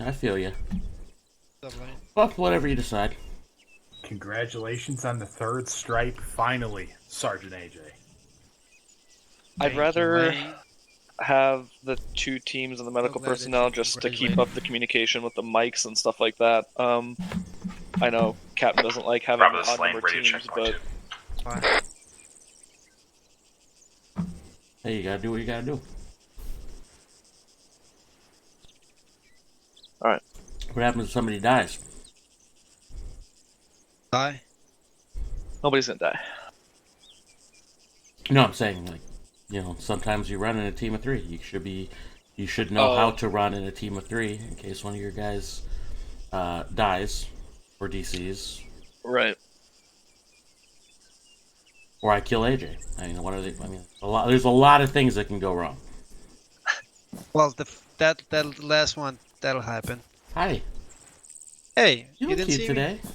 I feel you. Lovely. Well, whatever you decide. Congratulations on the third stripe, finally, Sergeant AJ. I'd rather have the two teams and the medical glad that personnel you just to keep congratulated up the communication with the mics and stuff like that. I know Captain doesn't like having Bravo odd Slane, number radio teams, checkpoint but 2. Hey, you gotta do what you gotta do. Alright. What happens if somebody dies? Die? Nobody's gonna die. No, I'm saying, like, sometimes you run in a team of 3. You should know how to run in a team of 3 in case one of your guys dies or DCs. Right. Or I kill AJ. I mean, there's a lot of things that can go wrong. Well, that last one, that'll happen. Hi. Hey, You you look didn't cute see today. me?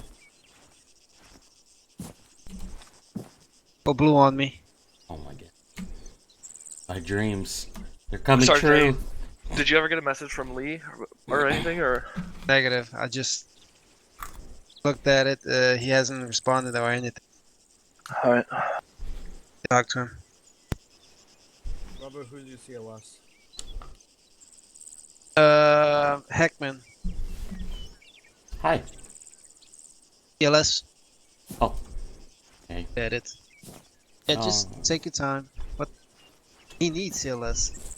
Go blue on me. Oh my god. My dreams. They're coming Sergeant, true. Did you ever get a message from Lee or anything, or? Negative. I just looked at it. He hasn't responded or anything. Alright. Talk to him. Robert, who's your CLS? Heckman. Hi. CLS. Oh. Hey. Edit. Yeah, Oh. just take your time. But he needs CLS.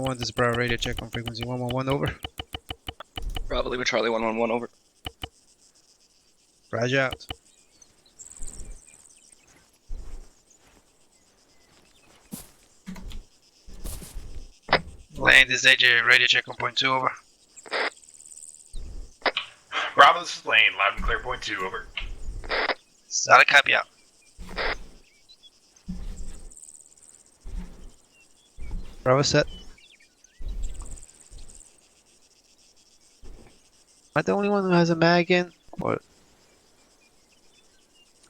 This is Bravo radio check on frequency 111 over. Bravo Lima Charlie 111 over. Roger out. Land is AJ radio check on point 2 over. Bravo, this is Lane, loud and clear, point 2, over. Solid copy out. Bravo set. Am I the only one who has a mag in? What?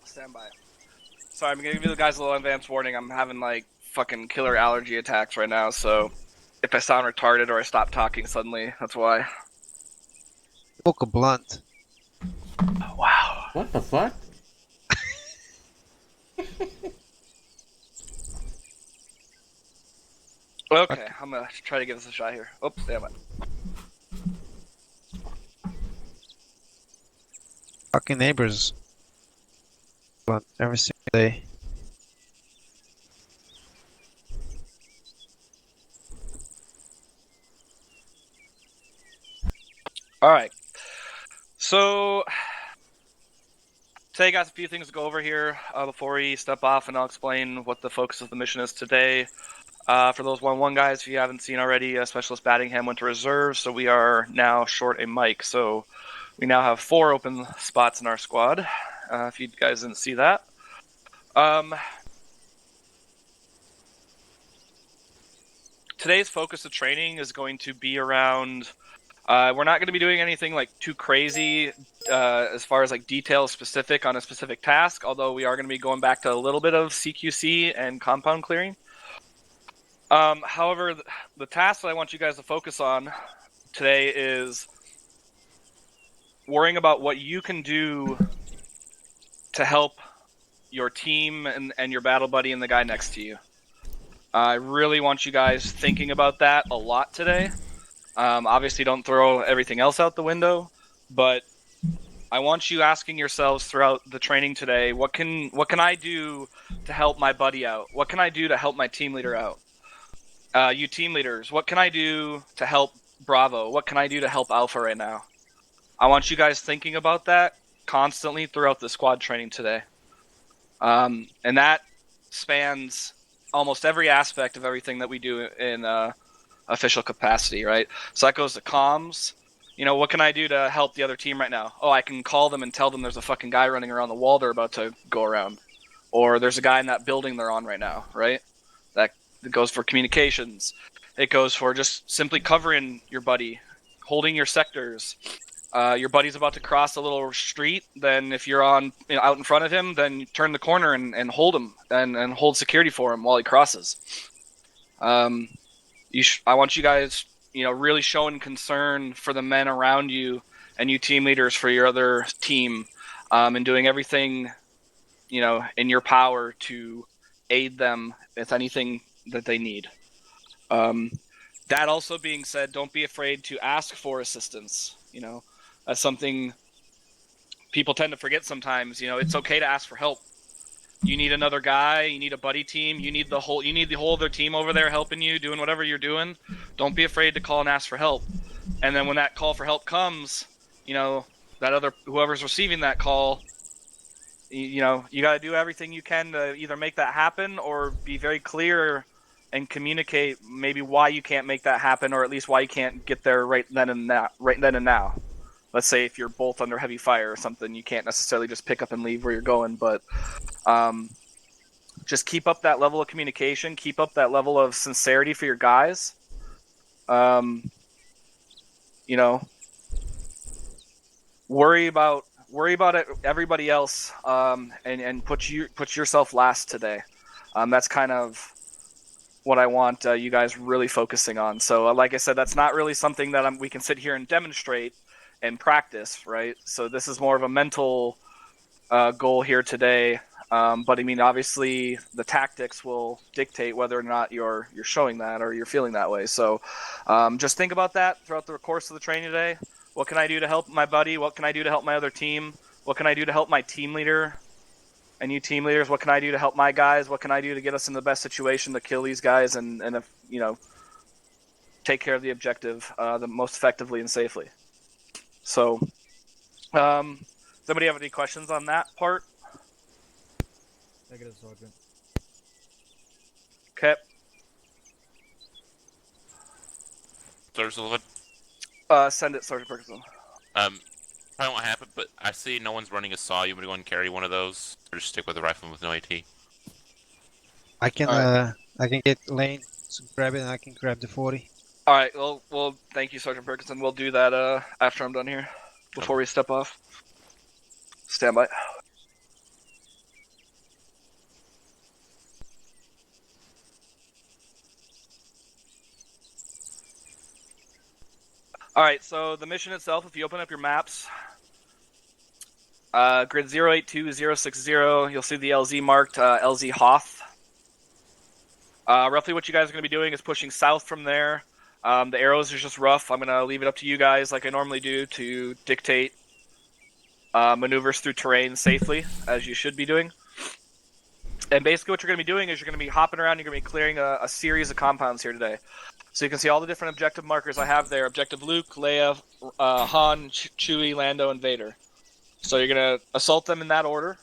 Stand by. Sorry, I'm gonna give you guys a little advance warning. I'm having like fucking killer allergy attacks right now, so if I sound retarded or I stop talking suddenly, that's why. Smoke a blunt. Oh, wow. What the fuck? Okay, I'm gonna try to give this a shot here. Oops, damn it. Fucking neighbors. Blunt every single day. Alright. So, today, guys, a few things to go over here before we step off, and I'll explain what the focus of the mission is today. For those 1-1 guys, if you haven't seen already, Specialist Battingham went to reserve, so we are now short a mic. So we now have 4 open spots in our squad, if you guys didn't see that. Today's focus of training is going to be around... we're not going to be doing anything like too crazy as far as like details specific on a specific task, although we are going to be going back to a little bit of CQC and compound clearing. However, the task that I want you guys to focus on today is worrying about what you can do to help your team and your battle buddy and the guy next to you. I really want you guys thinking about that a lot today. Obviously, don't throw everything else out the window, but I want you asking yourselves throughout the training today, what can I do to help my buddy out? What can I do to help my team leader out? You team leaders, what can I do to help Bravo? What can I do to help Alpha right now? I want you guys thinking about that constantly throughout the squad training today. And that spans almost every aspect of everything that we do in official capacity, right? So that goes to comms. You know, what can I do to help the other team right now? Oh, I can call them and tell them there's a fucking guy running around the wall they're about to go around. Or there's a guy in that building they're on right now, right? That goes for communications. It goes for just simply covering your buddy, holding your sectors, your buddy's about to cross a little street, then if you're on out in front of him, then you turn the corner and hold him and hold security for him while he crosses. I want you guys, really showing concern for the men around you and you team leaders for your other team, and doing everything, in your power to aid them with anything that they need. That also being said, don't be afraid to ask for assistance. That's something people tend to forget sometimes. It's okay to ask for help. You need another guy, you need a buddy team, you need the whole other team over there helping you, doing whatever you're doing. Don't be afraid to call and ask for help. And then when that call for help comes, whoever's receiving that call, you got to do everything you can to either make that happen or be very clear and communicate maybe why you can't make that happen, or at least why you can't get there right then and now. Let's say if you're both under heavy fire or something, you can't necessarily just pick up and leave where you're going, but just keep up that level of communication, keep up that level of sincerity for your guys. Worry about everybody else, and put yourself last today. That's kind of what I want you guys really focusing on. So, like I said, that's not really something that we can sit here and demonstrate and practice, right? So this is more of a mental goal here today. But I mean, obviously, the tactics will dictate whether or not you're showing that or you're feeling that way. So, just think about that throughout the course of the training today. What can I do to help my buddy? What can I do to help my other team? What can I do to help my team leader? And you team leaders, what can I do to help my guys? What can I do to get us in the best situation to kill these guys and if, take care of the objective the most effectively and safely? So, does anybody have any questions on that part? Negative, Sergeant. Okay. Sergeant Sullivan. Send it, Sergeant Ferguson. Probably won't happen, but I see no one's running a saw. You want me to go and carry one of those, or just stick with the Rifleman with no AT? I can Alright. I can get Lane to grab it, and I can grab the 40. All right. Well, thank you, Sergeant Ferguson. We'll do that after I'm done here, before we step off. Stand by. All right, so the mission itself, if you open up your maps, grid 082060, you'll see the LZ marked, LZ Hoth. Roughly what you guys are going to be doing is pushing south from there. The arrows are just rough. I'm going to leave it up to you guys, like I normally do, to dictate maneuvers through terrain safely, as you should be doing. And basically what you're going to be doing is you're going to be hopping around, you're going to be clearing a series of compounds here today. So you can see all the different objective markers I have there. Objective Luke, Leia, Han, Chewie, Lando, and Vader. So you're going to assault them in that order.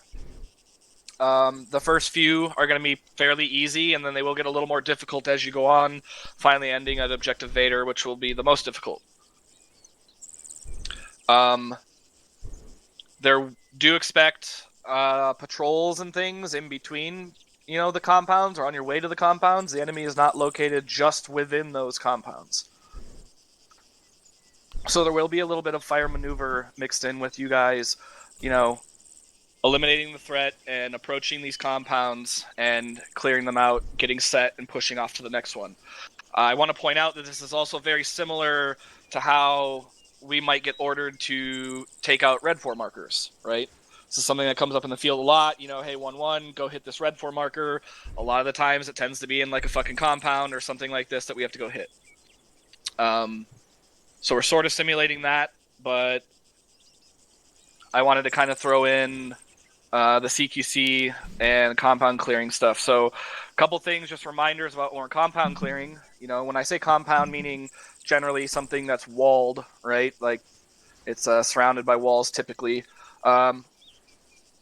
The first few are going to be fairly easy, and then they will get a little more difficult as you go on, finally ending at Objective Vader, which will be the most difficult. Do expect patrols and things in between the compounds or on your way to the compounds. The enemy is not located just within those compounds. So there will be a little bit of fire maneuver mixed in with you guys, eliminating the threat and approaching these compounds and clearing them out, getting set and pushing off to the next one. I want to point out that this is also very similar to how we might get ordered to take out red 4 markers, right? This is something that comes up in the field a lot. Hey, 1-1, go hit this red 4 marker. A lot of the times it tends to be in like a fucking compound or something like this that we have to go hit. So we're sort of simulating that, but I wanted to kind of throw in the CQC and compound clearing stuff. So a couple things, just reminders about when we're compound clearing. When I say compound, meaning generally something that's walled, right? Like it's surrounded by walls typically.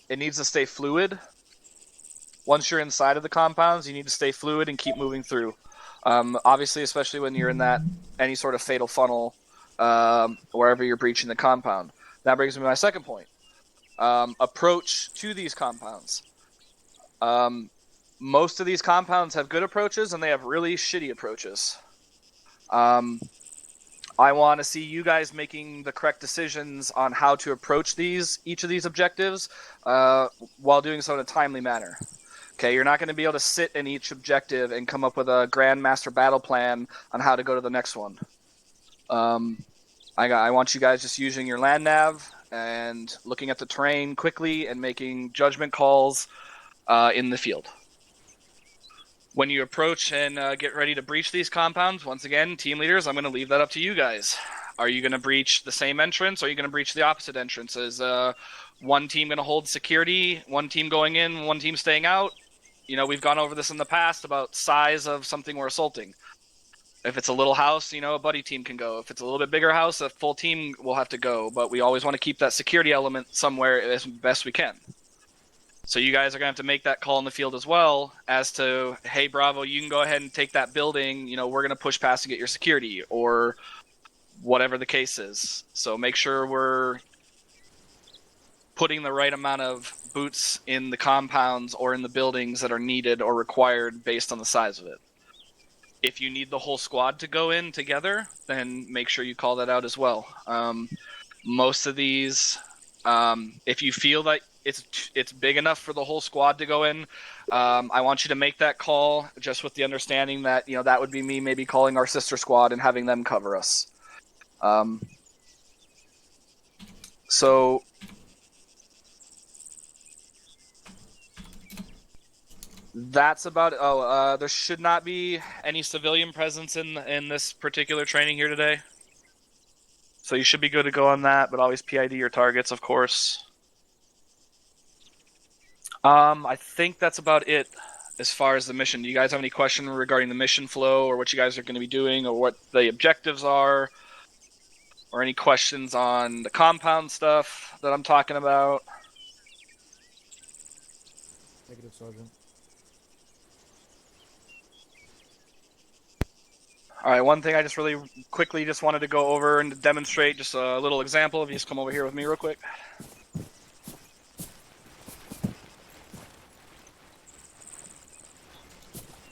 It needs to stay fluid. Once you're inside of the compounds, you need to stay fluid and keep moving through. Obviously, especially when you're in any sort of fatal funnel, wherever you're breaching the compound. That brings me to my second point. Approach to these compounds. Most of these compounds have good approaches and they have really shitty approaches. On I want to see you guys making the correct decisions on how to approach each of these objectives while doing so in a timely manner. Okay, you're not going to be able to sit in each objective and come up with a grandmaster battle plan on how to go to the next one. I want you guys just using your land nav and looking at the terrain quickly and making judgment calls in the field. When you approach and get ready to breach these compounds, once again, team leaders, I'm going to leave that up to you guys. Are you going to breach the same entrance, or are you going to breach the opposite entrance? Is one team going to hold security, one team going in, one team staying out? You know, we've gone over this in the past about size of something we're assaulting. If it's a little house, you know, a buddy team can go. If it's a little bit bigger house, a full team will have to go. But we always want to keep that security element somewhere as best we can. So you guys are going to have to make that call in the field as well as to, hey, Bravo, you can go ahead and take that building. You know, we're going to push past to get your security, or whatever the case is. So make sure we're putting the right amount of boots in the compounds or in the buildings that are needed or required based on the size of it. If you need the whole squad to go in together, then make sure you call that out as well. Most of these, if you feel that it's big enough for the whole squad to go in, I want you to make that call, just with the understanding that, you know, that would be me maybe calling our sister squad and having them cover us. So that's about it. There should not be any civilian presence in this particular training here today. So you should be good to go on that, but always PID your targets, of course. I think that's about it as far as the mission. Do you guys have any question regarding the mission flow, or what you guys are going to be doing, or what the objectives are, or any questions on the compound stuff that I'm talking about? Negative, Sergeant. All right, one thing I just really quickly just wanted to go over and demonstrate just a little example. If you just come over here with me real quick.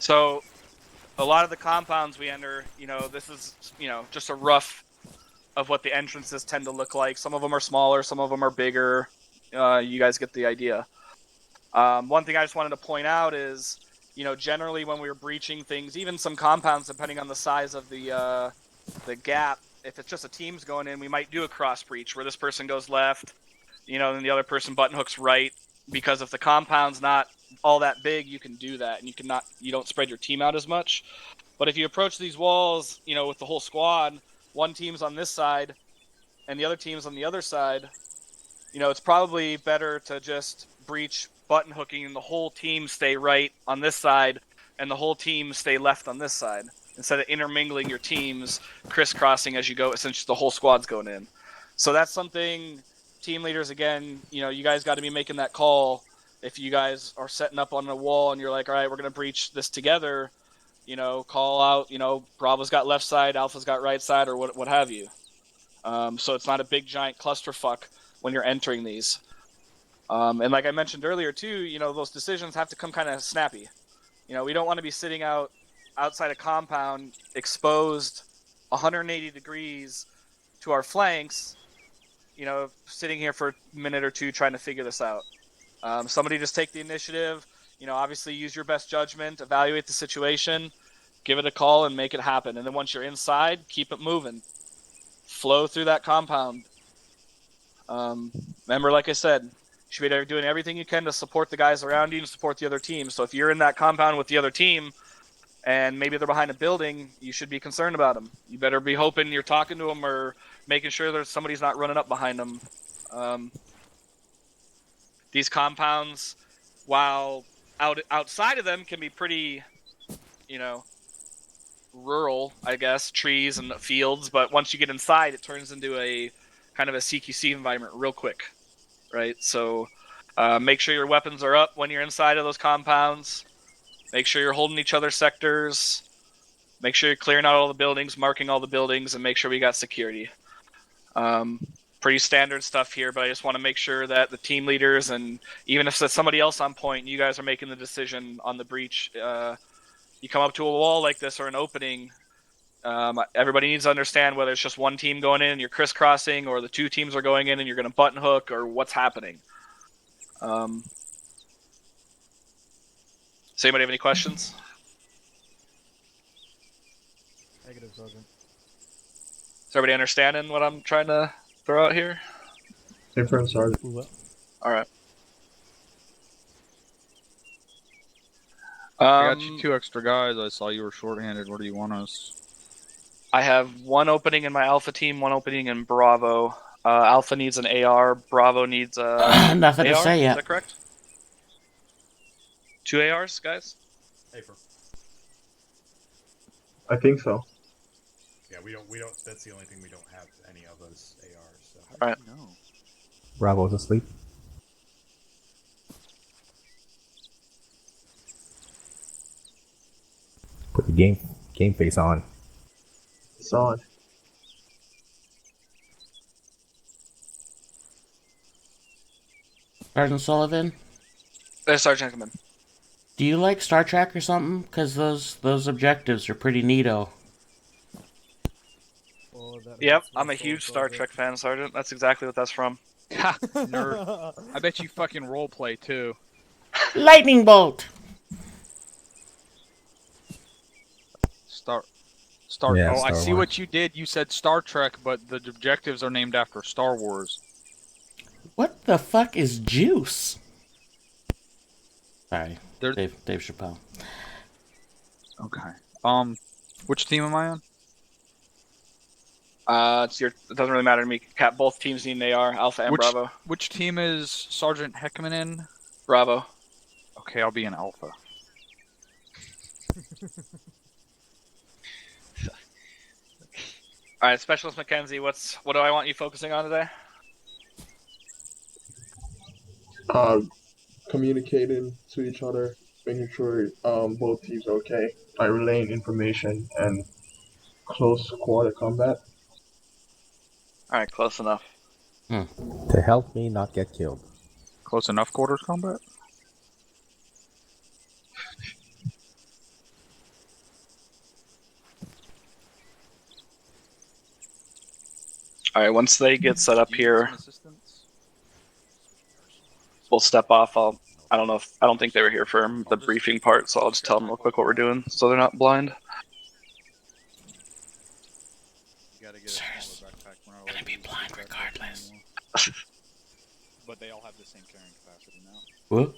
So a lot of the compounds we enter, you know, this is, you know, just a rough of what the entrances tend to look like. Some of them are smaller, some of them are bigger. You guys get the idea. One thing I just wanted to point out is, you know, generally when we were breaching things, even some compounds, depending on the size of the gap, if it's just a team's going in, we might do a cross breach where this person goes left, you know, and the other person button hooks right. Because if the compound's not all that big, you can do that, and you don't spread your team out as much. But if you approach these walls, you know, with the whole squad, one team's on this side, and the other team's on the other side, you know, it's probably better to just breach button hooking and the whole team stay right on this side, and the whole team stay left on this side, instead of intermingling your teams, crisscrossing as you go, since the whole squad's going in. So that's something, team leaders, again, you know, you guys got to be making that call. If you guys are setting up on a wall and you're like, all right, we're going to breach this together, you know, call out, you know, Bravo's got left side, Alpha's got right side, or what have you. So it's not a big giant clusterfuck when you're entering these. And like I mentioned earlier too, you know, those decisions have to come kind of snappy. You know, we don't want to be sitting outside a compound exposed 180 degrees to our flanks, you know, sitting here for a minute or two trying to figure this out. Somebody just take the initiative, you know, obviously use your best judgment, evaluate the situation, give it a call, and make it happen. And then once you're inside, keep it moving. Flow through that compound. Remember, like I said, you should be doing everything you can to support the guys around you and support the other team. So if you're in that compound with the other team, and maybe they're behind a building, you should be concerned about them. You better be hoping you're talking to them or making sure that somebody's not running up behind them. These compounds, while outside of them, can be pretty, you know, rural, I guess, trees and fields. But once you get inside, it turns into a kind of a CQC environment real quick, right? So make sure your weapons are up when you're inside of those compounds. Make sure you're holding each other's sectors. Make sure you're clearing out all the buildings, marking all the buildings, and make sure we got security. Pretty standard stuff here, but I just want to make sure that the team leaders, and even if it's somebody else on point, you guys are making the decision on the breach. You come up to a wall like this or an opening, Everybody needs to understand whether it's just one team going in and you're crisscrossing, or the two teams are going in and you're going to button hook, or what's happening. Does anybody have any questions? Negative, Sergeant. Is everybody understanding what I'm trying to throw out here? Confirm, Sergeant. All right. I got you 2 extra guys. I saw you were shorthanded. Where do you want us? I have one opening in my Alpha team, one opening in Bravo. Alpha needs an AR. Bravo needs a Nothing to AR? say Is yet. that correct? 2 ARs, guys? Paper. I think so. Yeah, we don't. That's the only thing we don't have any of us ARs. So. All right. No. Bravo's asleep. Put the game face on. It's on. Sergeant Sullivan, There's Sergeant Hickman. do you like Star Trek or something? Because those objectives are pretty neato. Yep, I'm a huge Star Trek fan, Sergeant. That's exactly what that's from. Ha! Nerd. I bet you fucking roleplay too. Lightning bolt. Star. Yeah, oh, I Star see Wars. what you did. You said Star Trek, but the objectives are named after Star Wars. What the fuck is juice? Sorry, They're- Dave Chappelle. Okay. Which team am I on? It doesn't really matter to me. Both teams need an AR, Alpha and Bravo. Which team is Sergeant Heckman in? Bravo. Okay, I'll be an Alpha. All right, Specialist Mackenzie, what do I want you focusing on today? Communicating to each other, making sure both teams are okay, by relaying information and close quarter combat. All right, close enough. To help me not get killed. Close enough quarters combat? All right, once they get set up Do you need here, some assistance? we'll step off. I don't think they were here for the briefing part, so I'll just tell them real quick what we're doing, so they're not blind. You gotta get a Sirs, smaller backpack. We're not gonna allowed be to use blind these backpacks regardless. anymore. But they all have the same carrying capacity now. What?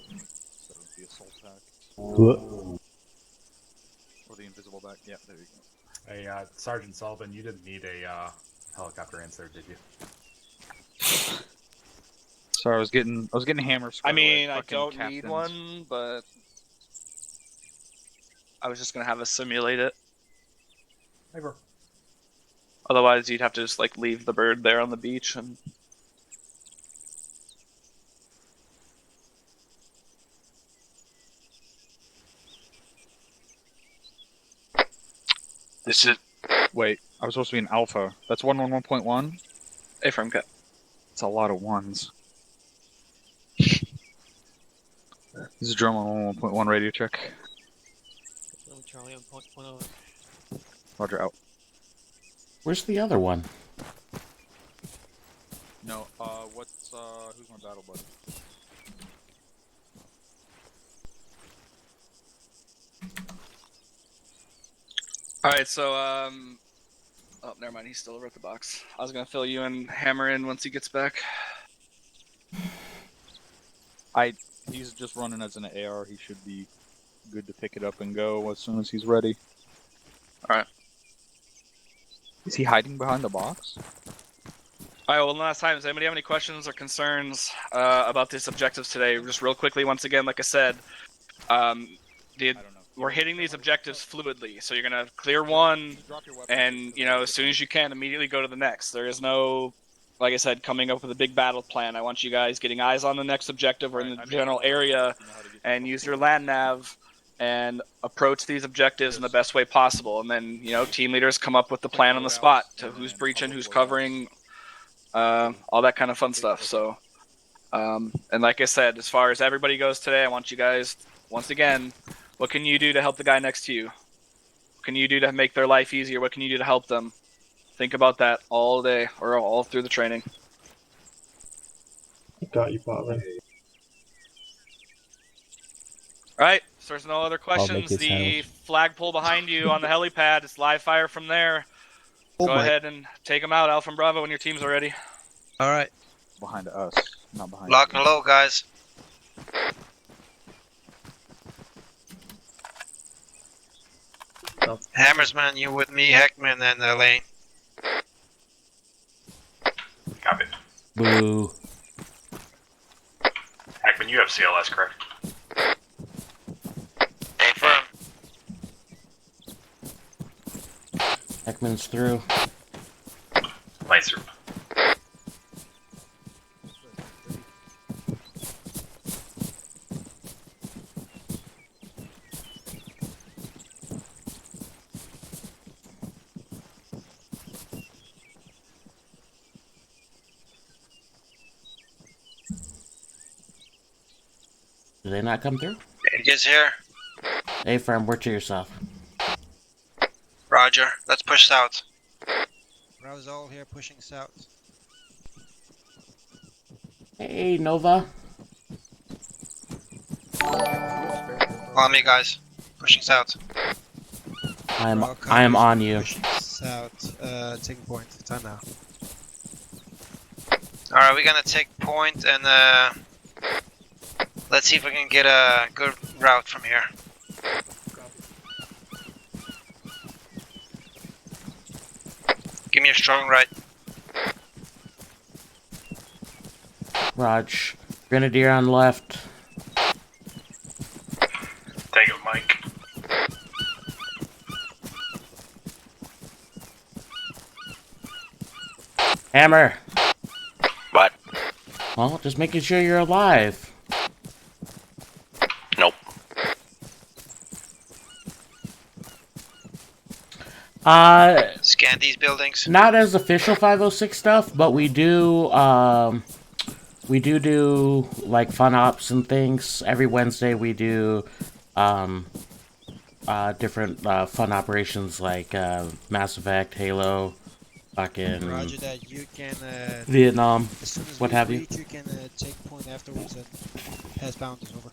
So the assault pack Whoa. or the invisible back. Yeah, there you go. Hey, Sergeant Sullivan, you didn't need a helicopter answer, did you? Sorry, I was getting hammered. I mean, I don't need one, but I was just gonna have us simulate it. Paper. Otherwise, you'd have to just like leave the bird there on the beach and. This is. Wait, I was supposed to be an alpha. That's 111.1. Hey, from Cat. It's a lot of ones. This is Drone on 111.1 radio check. Charlie on point 1 Roger out. Where's the other one? No, who's my battle buddy? All right, so oh, never mind. He's still over at the box. I was gonna fill you and hammer in once he gets back. He's just running as an AR. He should be good to pick it up and go as soon as he's ready. All right. Is he hiding behind the box? All right. Well, last time, does anybody have any questions or concerns about these objectives today? Just real quickly, once again, like I said, I don't know. we're hitting these objectives fluidly. So you're gonna clear one, Just drop your weapon. and as soon as you can, immediately go to the next. There is no, like I said, coming up with a big battle plan. I want you guys getting eyes on the next objective or in the general area, and use your land nav and approach these objectives in the best way possible. And then team leaders come up with the plan on the spot to who's breaching, who's covering, all that kind of fun stuff. So, and like I said, as far as everybody goes today, I want you guys, once again, what can you do to help the guy next to you? can you do to make their life easier? What can you do to help them? Think about that all day or all through the training. Got you, Bobbin. All right. So there's no other I'll make questions. you a The sandwich. flagpole behind you on the helipad. It's live fire from there. Oh Go my. ahead and take them out, Alpha and Bravo, when your teams are ready. All right. Behind us, not behind Lock you. and low, guys. Hammersman, you with me, Heckman, and Lane. Copy. Boo. Hackman, you have CLS, correct? Affirm. Heckman's through. Lane's through. Did they not come through? Gets here. Hey, firm, work to yourself. Roger. Let's push south. Bravo's all here pushing south. Hey, Nova. On me, guys. Pushing south. I am on you. Pushing south. Taking point. Time now. Alright, we're gonna take point and let's see if we can get a good route from here. Give me a strong right. Raj. Grenadier on left. Take it, Mike. Hammer. What? Well, just making sure you're alive. Nope. Scan these buildings. Not as official 506 stuff, but we do do like fun ops and things. Every Wednesday we do different fun operations like Mass Effect, Halo, fucking Roger that. You can Vietnam, as soon as what we have you. reach, you can take point afterwards and pass bounties over.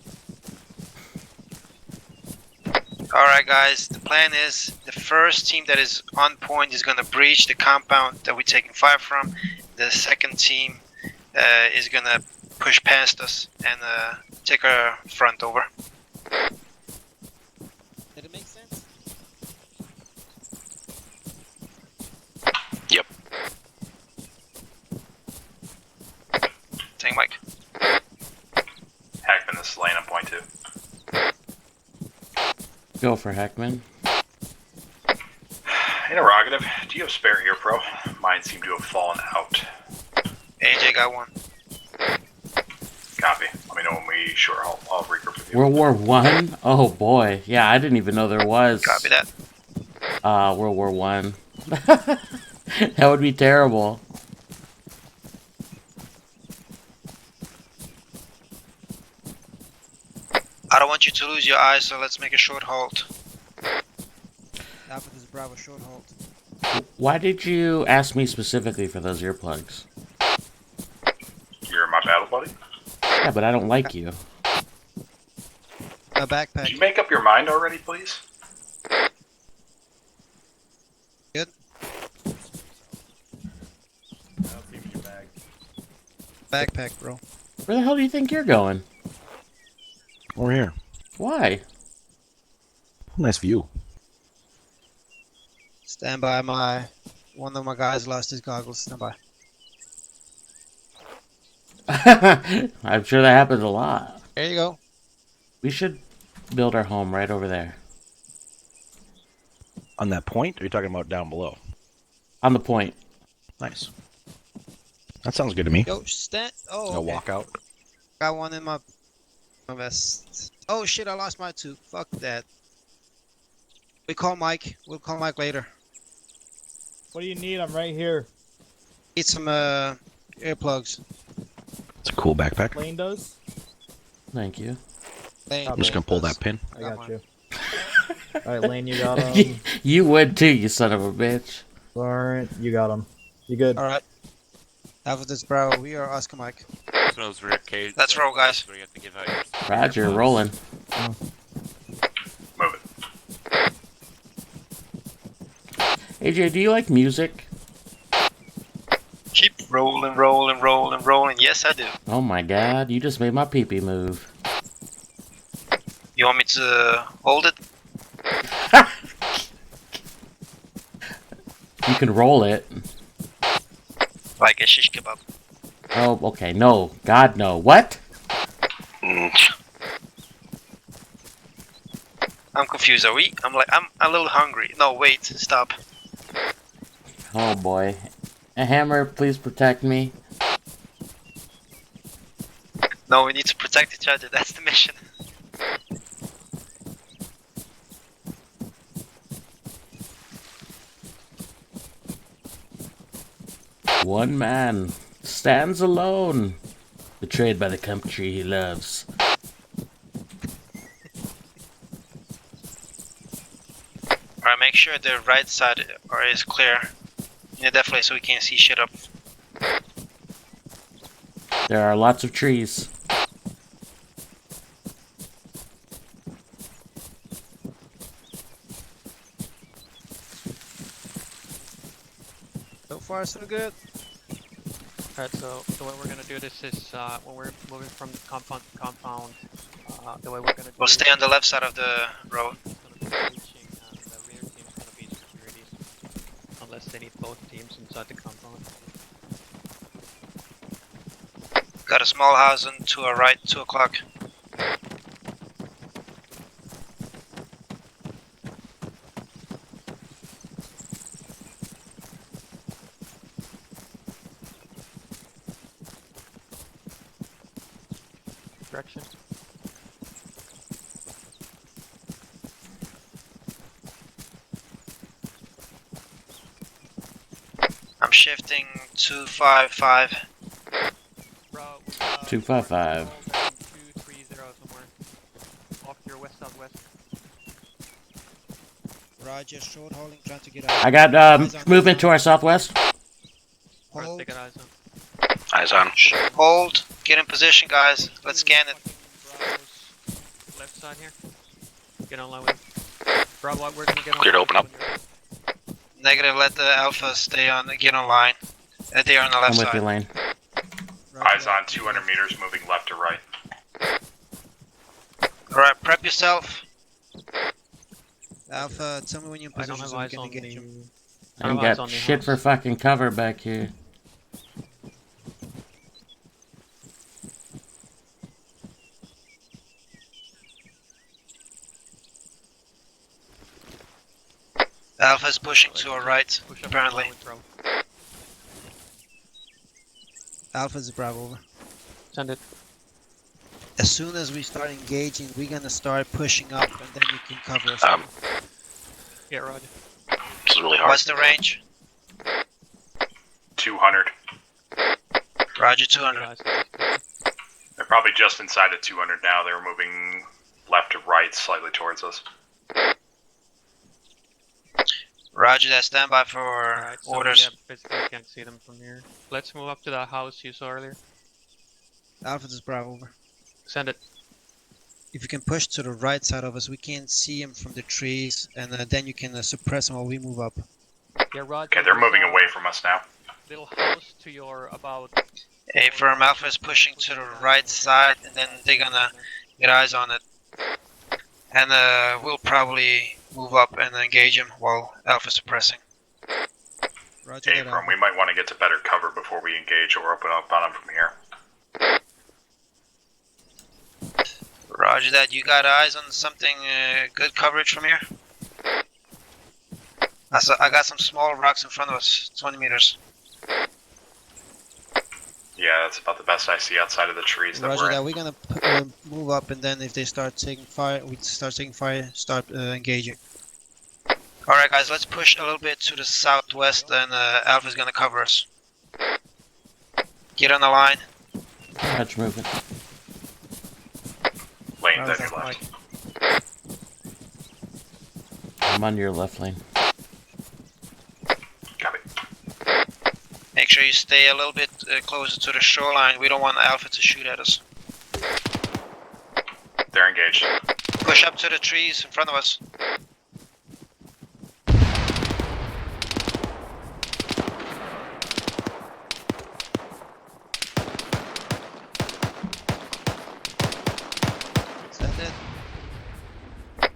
Alright guys, the plan is the first team that is on point is gonna breach the compound that we're taking fire from. The second team is gonna push past us and take our front over. Did it make sense? Yep. Tank Mike. Hackman, this is Lane on point 2. Go for Heckman. Interrogative. Do you have spare ear pro? Mine seem to have fallen out. AJ got one. Copy. Let me know when we sure I'll regroup with you. World War One? Oh boy. Yeah, I didn't even know there was Copy that. World War One. That would be terrible. I don't want you to lose your eyes, so let's make a short halt. Alpha, this is Bravo, short halt. Why did you ask me specifically for those earplugs? You're my battle buddy? Yeah, but I don't like you. A backpack. Did you make up your mind already, please? Good. Backpack, bro. Where the hell do you think you're going? Over here. Why? Nice view. Stand by, one of my guys lost his goggles. Stand by. I'm sure that happens a lot. There you go. We should build our home right over there. On that point, or are you talking about down below? On the point. Nice. That sounds good to me. Yo, stand. Oh, No okay. walkout. Got one in my vest. Oh shit, I lost my two. Fuck that. We call Mike. We'll call Mike later. What do you need? I'm right here. Need some earplugs. It's a cool backpack. Lane does. Thank you. Lane, I'm just gonna pull does. that pin. I got you. Alright, Lane, you got him. You would too, you son of a bitch. Alright, you got him. You good? Alright. Alpha, this Bravo. We are Oscar Mike. It's one of those rare cases. Let's roll, guys. Where you have to give out your Roger, your rolling. Move it. AJ, do you like music? Keep rolling, rolling, rolling, rolling. Yes, I do. Oh my god, you just made my pee-pee move. You want me to hold it? You can roll it. Like a shish kebab. Oh, okay. No. God, no. What? I'm confused. Are we? I'm a little hungry. No, wait. Stop. Oh boy. A hammer, please protect me. No, we need to protect each other. That's the mission. One man stands alone, betrayed by the country he loves. Alright, make sure the right side is clear. Yeah, definitely, so we can't see shit up. There are lots of trees. So far, so good. Alright, so the way we're gonna do this is when we're moving from the compound to compound, the way we're gonna do We'll stay on the left side of the road. it's gonna be breaching, and the rear team's gonna be security, unless they need both teams inside the compound. Got a small house on to our right, 2 o'clock. Direction. I'm shifting 255. Bro, 255. 230 somewhere. Off your west southwest. Roger, short holding, trying to get out. I got movement to our southwest. Alright, take an eyes on. Eyes on. Hold. Get in position, guys. Let's scan it. Left side here. Get online with Bravo, we're gonna get on. Clear to open up. Negative, let the Alpha stay on, get on line. They are on the left I'm with side. you, Lane. Eyes on 200 meters moving left to right. Alright, prep yourself. Alpha, tell me when you're in I don't position have so we eyes can on engage the... him. I ain't got shit for fucking cover back here. Alpha's pushing to our right, apparently. Alpha's Bravo, over. Send it. As soon as we start engaging, we're gonna start pushing up, and then you can cover us. Yeah, Roger. This is really hard. What's the range? 200. Roger, 200. They're probably just inside of 200 now. They're moving left to right, slightly towards us. Roger that, stand by for Alright, so orders. yeah, basically you can't see them from here. Let's move up to that house you saw earlier. Alpha, this Bravo, over. Send it. If you can push to the right side of us, we can't see him from the trees, and then you can suppress him while we move up. Yeah, Roger. Okay, they're moving away from us now. Little house to your about... A firm Alpha is pushing to the right side, and then they're gonna get eyes on it. And we'll probably move up and engage him while Alpha's suppressing. Roger that, Abram, we might want to get to better cover before we engage or open up on them from here. Roger that, you got eyes on something good coverage from here? I got some small rocks in front of us, 20 meters. Yeah, that's about the best I see outside of the trees that Roger we're that, in. we're gonna move up, and then if they start taking fire, we start taking fire, start engaging. Alright guys, let's push a little bit to the southwest and Alpha's gonna cover us. Get on the line. Touch movement. Lanes on your left. I'm on your left lane. Copy. Make sure you stay a little bit closer to the shoreline. We don't want Alpha to shoot at us. They're engaged. Push up to the trees in front of us. Is that it?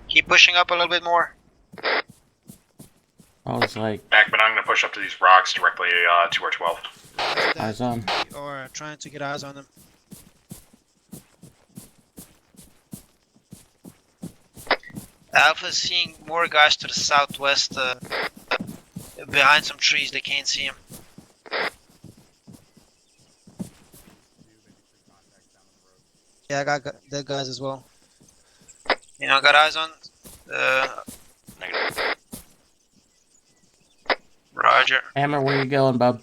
Keep pushing up a little bit more. I was like, Hackman, I'm gonna push up to these rocks directly to our 12. eyes on. Or trying to get eyes on them. Alpha's seeing more guys to the southwest, behind some trees. They can't see him. Yeah, I got dead guys as well. You know, got eyes on. Negative. Roger. Hammer, where you going, bub?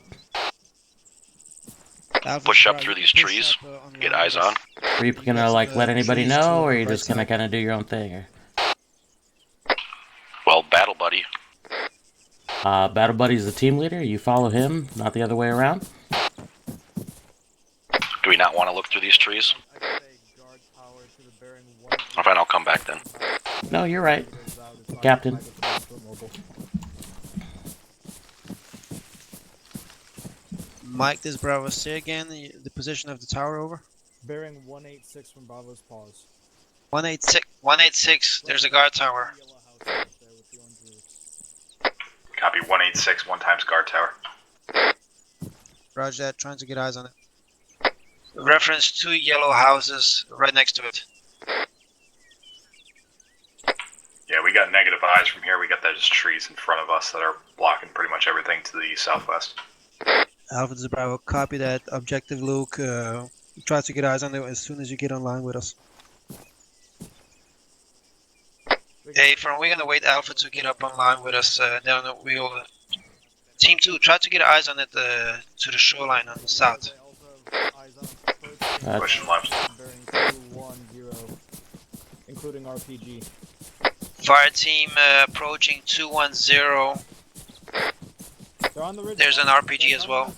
Push up through these trees. Get eyes on. Are you gonna like let anybody know, or are you just gonna kind of do your own thing? Or? Well, Battle Buddy. Battle Buddy's the team leader. You follow him, not the other way around. Do we not want to look through these trees? Fine, I'll come back then. No, you're right, Captain. Mike, this Bravo, say again the position of the tower over. Bearing 186 from Bravo's pause. 186. There's a guard tower. Copy 186, 1 times guard tower. Roger that, trying to get eyes on it. Reference 2 yellow houses right next to it. Yeah, we got negative eyes from here. We got those trees in front of us that are blocking pretty much everything to the southwest. Alpha to Bravo, copy that. Objective Luke, try to get eyes on it as soon as you get online with us. Hey, we're gonna wait Alpha to get up online with us. Then we'll. Team 2, try to get eyes on it to the shoreline on the south. Pushing left. Including RPG. Fire team approaching 210. There's an RPG as well.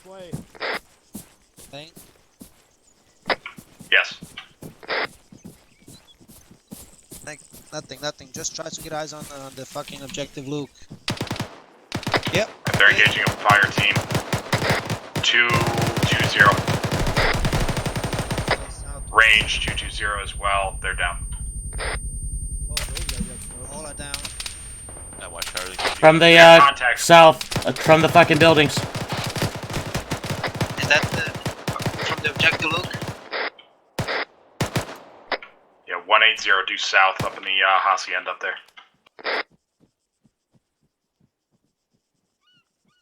Yes. Nothing. Just try to get eyes on the fucking objective, Luke. Yep. And they're engaging a fire team. 220. Range 220 as well. They're down. All are down. From the south, from the fucking buildings. Is that from the objective, Luke? Yeah, 180 due south up in the hacienda up there.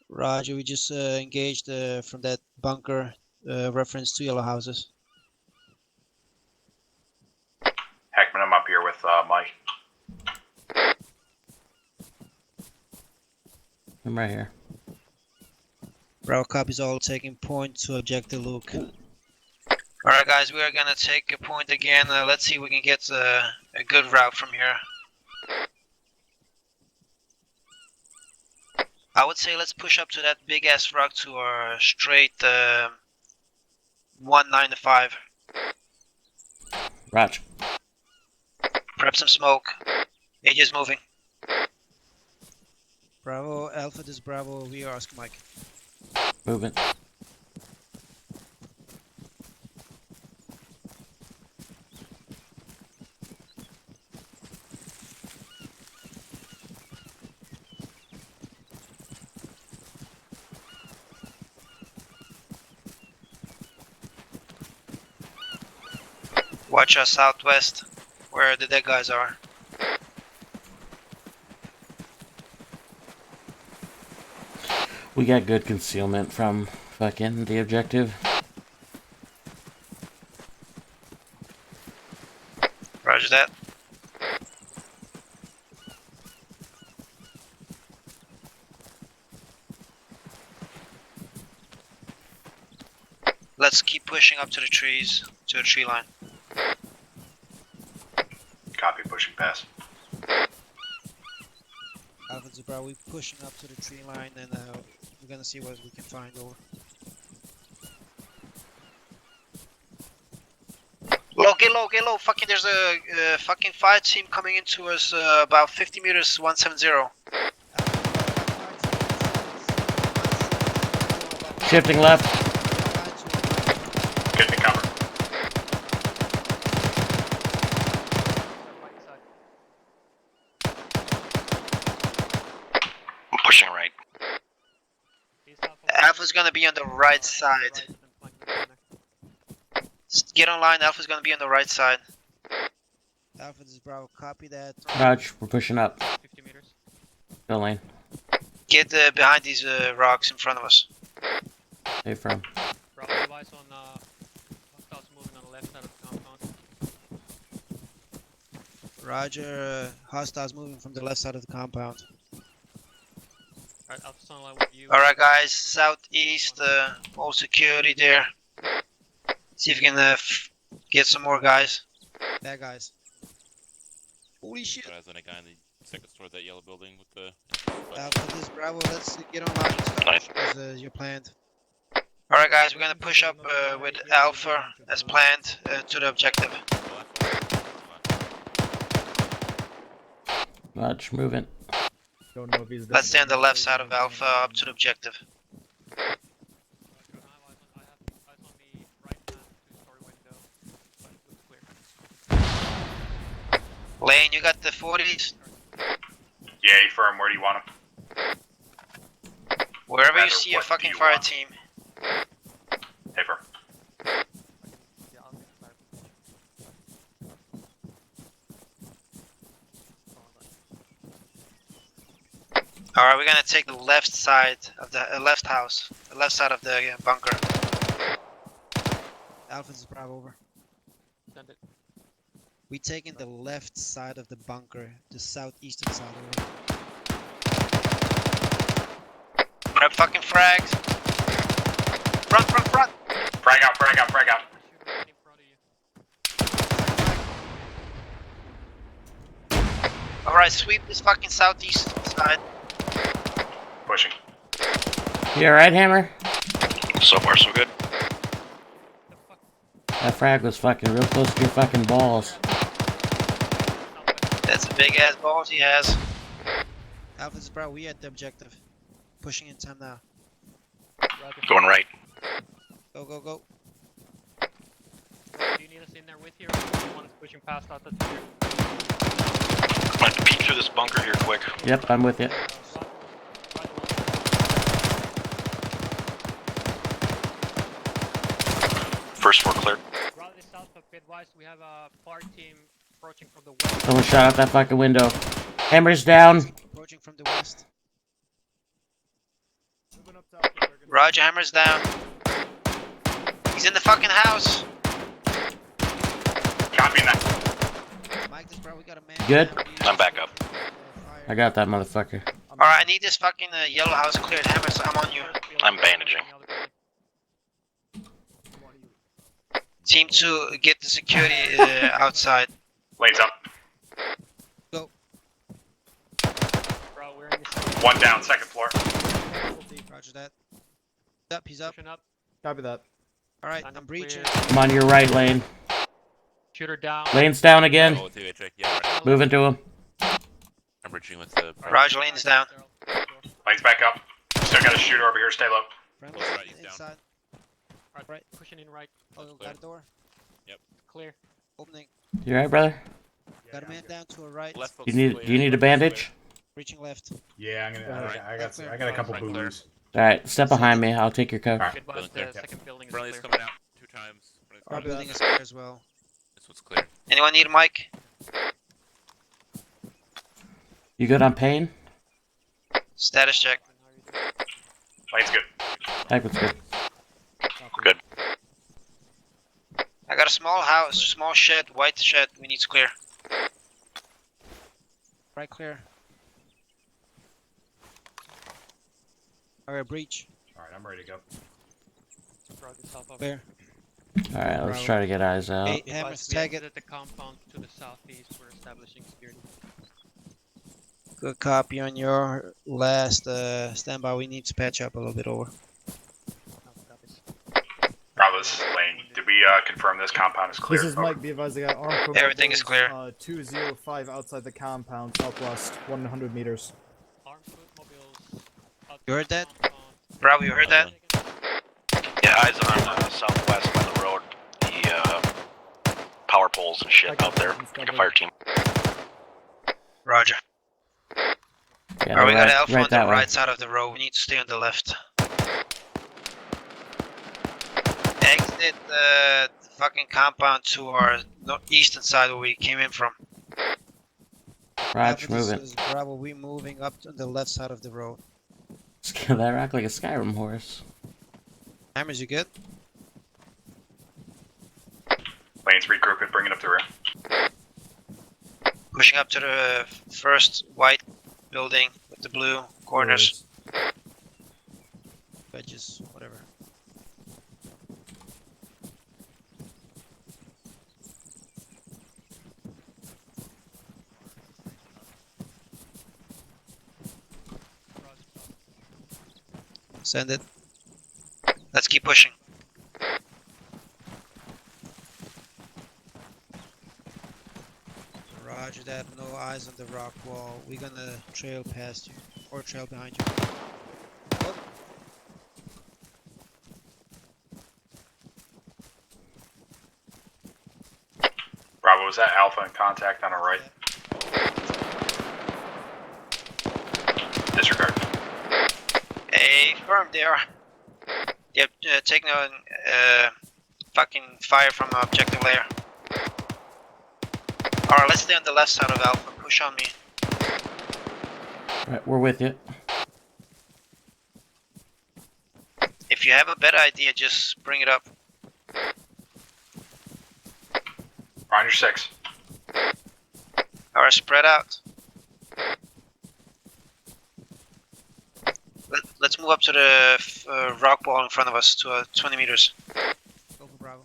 Roger, we just engaged from that bunker, reference 2 yellow houses. Heckman, I'm up here with Mike. I'm right here. Bravo copies all, taking point to objective Luke. Alright guys, we are gonna take a point again. Let's see if we can get a good route from here. I would say let's push up to that big ass rock to our straight 195. Roger. Prep some smoke. Aegis moving. Bravo, Alpha, this is Bravo, we are Oscar Mike. Moving. Watch us southwest, where the dead guys are. We got good concealment from fucking the objective. Roger that. Let's keep pushing up to the trees, to the tree line. Copy, pushing past. Alpha Zebra, we're pushing up to the tree line and we're gonna see what we can find over. Low, get low, get low. Fucking, there's a fucking fire team coming into us about 50 meters, 170. Shifting left. Get me cover. I'm pushing right. Alpha's gonna be on the right side. Just get online, Alpha's gonna be on the right side. Alpha, this is Bravo, copy that. Raj, we're pushing up. 50 meters. Go lane. Get behind these rocks in front of us. Stay firm. Bravo device on hostiles moving on the left side of the compound. Roger, hostiles moving from the left side of the compound. Alright, Alpha Sunlight with you. Alright guys, southeast, all security there. See if we can get some more guys. Bad guys. Holy shit. Guys on a guy in the second store of that yellow building with the. Alpha, this Bravo, let's get online Nice. as you planned. Alright guys, we're gonna push up with Alpha as planned to the objective. Raj, moving. Don't know if he's Let's stay on the left side of Alpha up to the objective. Lane, you got the 40s? Yeah, firm. Where do you want them? Wherever you Rather, see a what do fucking you fire want? team. Hey, firm. Alright, we're gonna take the left side of the left house, the left side of the bunker. Alpha's Bravo over. Send it. We taking the left side of the bunker, the southeastern side over. Grab fucking frags. Front, front, front! Frag out, frag out, frag out. Alright, sweep this fucking southeast side. Pushing. You alright, Hammer? So far, so good. That frag was fucking real close to your fucking balls. That's a big ass balls he has. Alpha's Bravo, we at the objective. Pushing in time now. Going right. Go, go, go. Do you need us in there with you, or do you want us pushing past out the tier? I'm gonna have to peek through this bunker here quick. Yep, I'm with you. First floor clear. Raleigh south of Midwest, we have a fire team approaching from the west. Someone shot out that fucking window. Hammer's down. Approaching from the west. Roger, Hammer's down. He's in the fucking house. Copy that. Mike, this bro, we got a man. Good? I'm back up. I got that motherfucker. Alright, I need this fucking yellow house cleared. Hammer, so I'm on you. I'm bandaging. Team 2, get the security outside. Lanes up. Go. Bro, we're in the One down, second floor. Roger that. Up, he's up. pushing up. Copy that. Alright, Line I'm up breaching. clear. I'm on your right lane. Shooter down. Lane's down again. Oh, with check. Yeah, right. Moving to him. I'm bridging with the. Roger, lane's down. Lanes back up. Still got a shooter over here. Stay low. Friendly Close right, he's down. inside. Right, pushing in right. Oh, got a door. Clear. Opening. You alright, brother? Got a man down to a right. Left You need do you need a bandage? Reaching left. Yeah, I'm gonna. Alright. I got a couple Right, boo-boos. Alright, step behind me. I'll take your cover. Alright. Midwest, clear. the second building is Friendly's clear. coming out 2 times. Our building is clear as well. This one's clear. Anyone need a mic? You good on pain? Status check. Lane's good. Type was good. Good. I got a small house, small shed, white shed. We need to clear. Right, clear. Alright, breach. Alright, I'm ready to go. Bro, get south of Clear. Alright, let's try to get eyes out. Hey, Hammers, tag it. At the compound to the southeast, we're establishing security. Good copy on your last standby. We need to patch up a little bit over. Bravo, this is Lane. Did we confirm this compound is clear? This is Over. Mike. Be advised, I got armed Everything is clear. 205 outside the compound, southwest, 100 meters. You heard that? Bravo, you heard that? Yeah, eyes on southwest by the road. The power poles and shit out there. Like a fire team. Roger. Yeah, Alright, we got right- Alpha right on the that way. right side of the road. We need to stay on the left. Exit the fucking compound to our eastern side where we came in from. Raj, This move it. is Bravo. We moving up to the left side of the road. Scale that rock like a Skyrim horse. Hammers, you good? Lane's regrouping, bring it up the rear. Pushing up to the first white building with the blue corners. Wedges, whatever. Send it. Let's keep pushing. Roger that. No eyes on the rock wall. We're gonna trail past you. Or trail behind you. Bravo, is that Alpha in contact on our right? Disregard. Hey, firm there. Yep, taking on fucking fire from objective layer. Alright, let's stay on the left side of Alpha. Push on me. Right, we're with you. If you have a better idea, just bring it up. We're on your 6. Alright, spread out. Let's move up to the rock wall in front of us to 20 meters. Go for Bravo.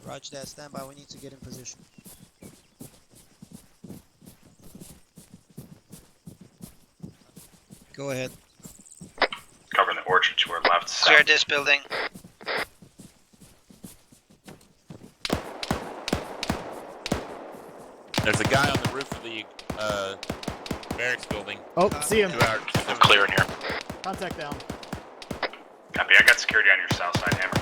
Roger that. Stand by. We need to get in position. Go ahead. Covering the orchard to our left. Clear South. this building. There's a guy on the roof of the barracks building. Oh, see him. 2 hours. I'm clear in here. Contact down. Copy, I got security on your south side, Hammer.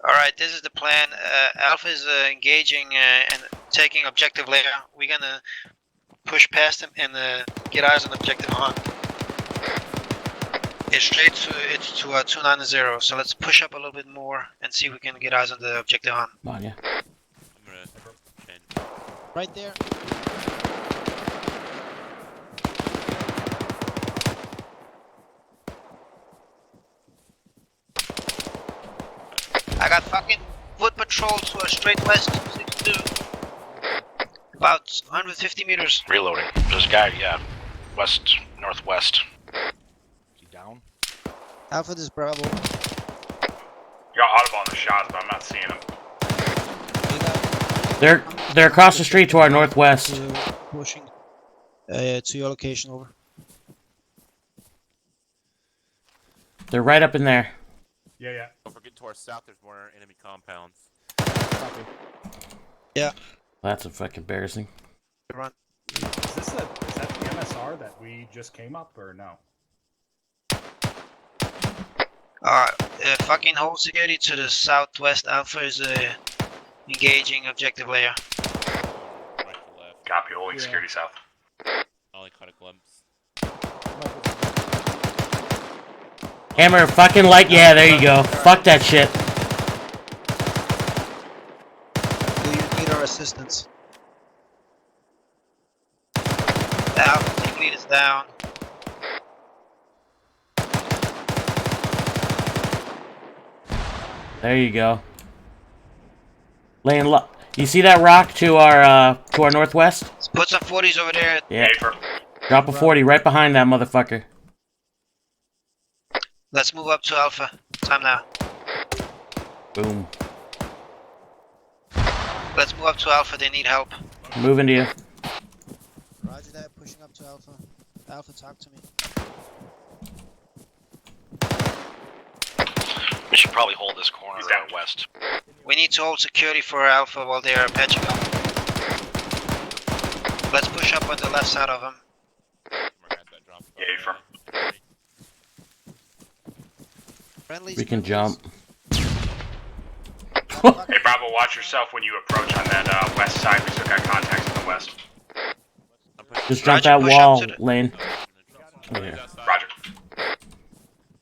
Alright, this is the plan. Alpha is engaging and taking objective layer. We're gonna push past him and get eyes on objective on. It's straight to 290, so let's push up a little bit more and see if we can get eyes on the objective on. Come on, yeah. I'm gonna change. Right there. I got fucking foot patrol to a straight west 262. About 150 meters. Reloading. There's a guy, yeah. West, northwest. Is he down? Alpha, this Bravo. You got audible on the shots, but I'm not seeing them. They're across the street to our northwest. Pushing to your location, over. They're right up in there. Yeah, yeah. Don't forget to our south, there's more enemy compounds. Copy. Yeah. That's a fucking embarrassing. Run. Is that the MSR that we just came up, or no? Fucking hold security to the southwest. Alpha is engaging objective layer. Right to left. Copy, holding security south. I only caught a glimpse. Hammer, fucking light. Yeah, there you go. Fuck that shit. Do you need our assistance? Alpha team lead is down. There you go. Laying low. You see that rock to our northwest? Let's put some 40s over there. Yeah. Drop a 40 right behind that motherfucker. Let's move up to Alpha. Time now. Boom. Let's move up to Alpha. They need help. Moving to you. Roger that. Pushing up to Alpha. Alpha, talk to me. We should probably hold this corner west. We need to hold security for Alpha while they are patching up. Let's push up on the left side of them. Yeah, from. We can jump. Hey, Bravo, watch yourself when you approach on that west side. We still got contacts in the west. Just jump that wall, Lane. Yeah. Roger.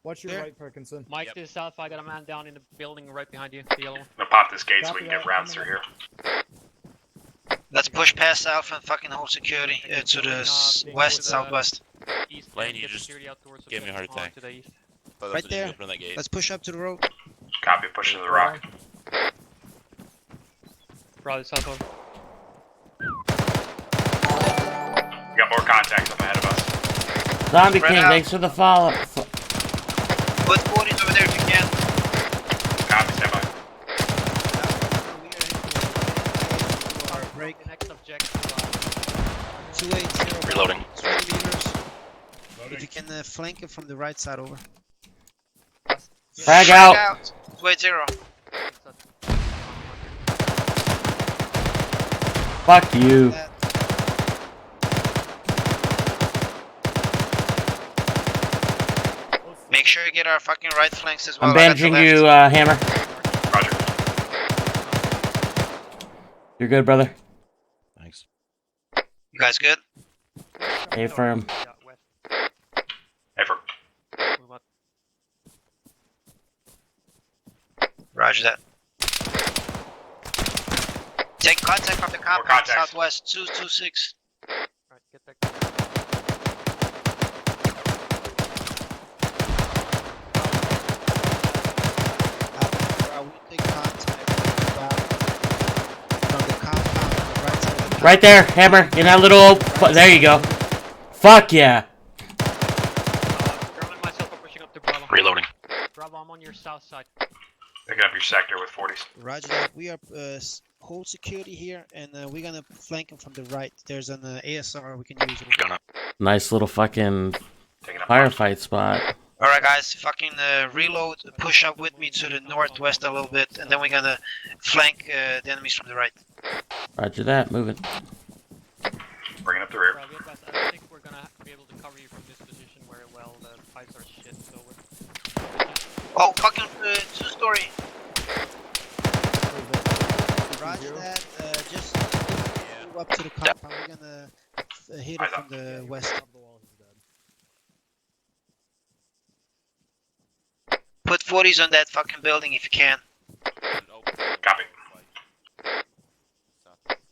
Watch your right, Perkinson. Mike to the south, I got a man down in the building right behind you, the yellow one. I'm gonna pop this gate so we can get rounds through here. Let's push past Alpha and fucking hold security to the west, southwest. Lane, you just gave me a heart attack. Right there. Let's push up to the road. Copy, push to the rock. Probably south over. We got more contacts up ahead of us. Zombie King, thanks for the follow. Put 40s over there if you can. Copy, stand by. Break. Next objective. 280. Reloading. 20 meters. If you can flank it from the right side over. Frag out. 280. Fuck you. Make sure you get our fucking right flanks as well. I'm bandaging you, Hammer. Roger. You're good, brother. Thanks. You guys good? Stay firm. Hey, for. Roger that. Take contact from the compound southwest 226. Alright, get back. We take contact from the compound on the right side of the Right there, Hammer. In that little. There you go. Fuck yeah. German and myself are pushing up to Bravo. Reloading. Bravo, I'm on your south side. Picking up your sector with 40s. Roger that. We are hold security here, and we're gonna flank them from the right. There's an ASR we can use. Nice little fucking firefight spot. Alright guys, fucking reload, push up with me to the northwest a little bit, and then we're gonna flank the enemies from the right. Roger that, moving. Bringing up the rear. I don't think we're gonna be able to cover you from this position very well. The fights are shit, so we're... Oh, fucking two-story. Roger that. Just move up to the compound. We're gonna hit it from the west. Put 40s on that fucking building if you can. Copy.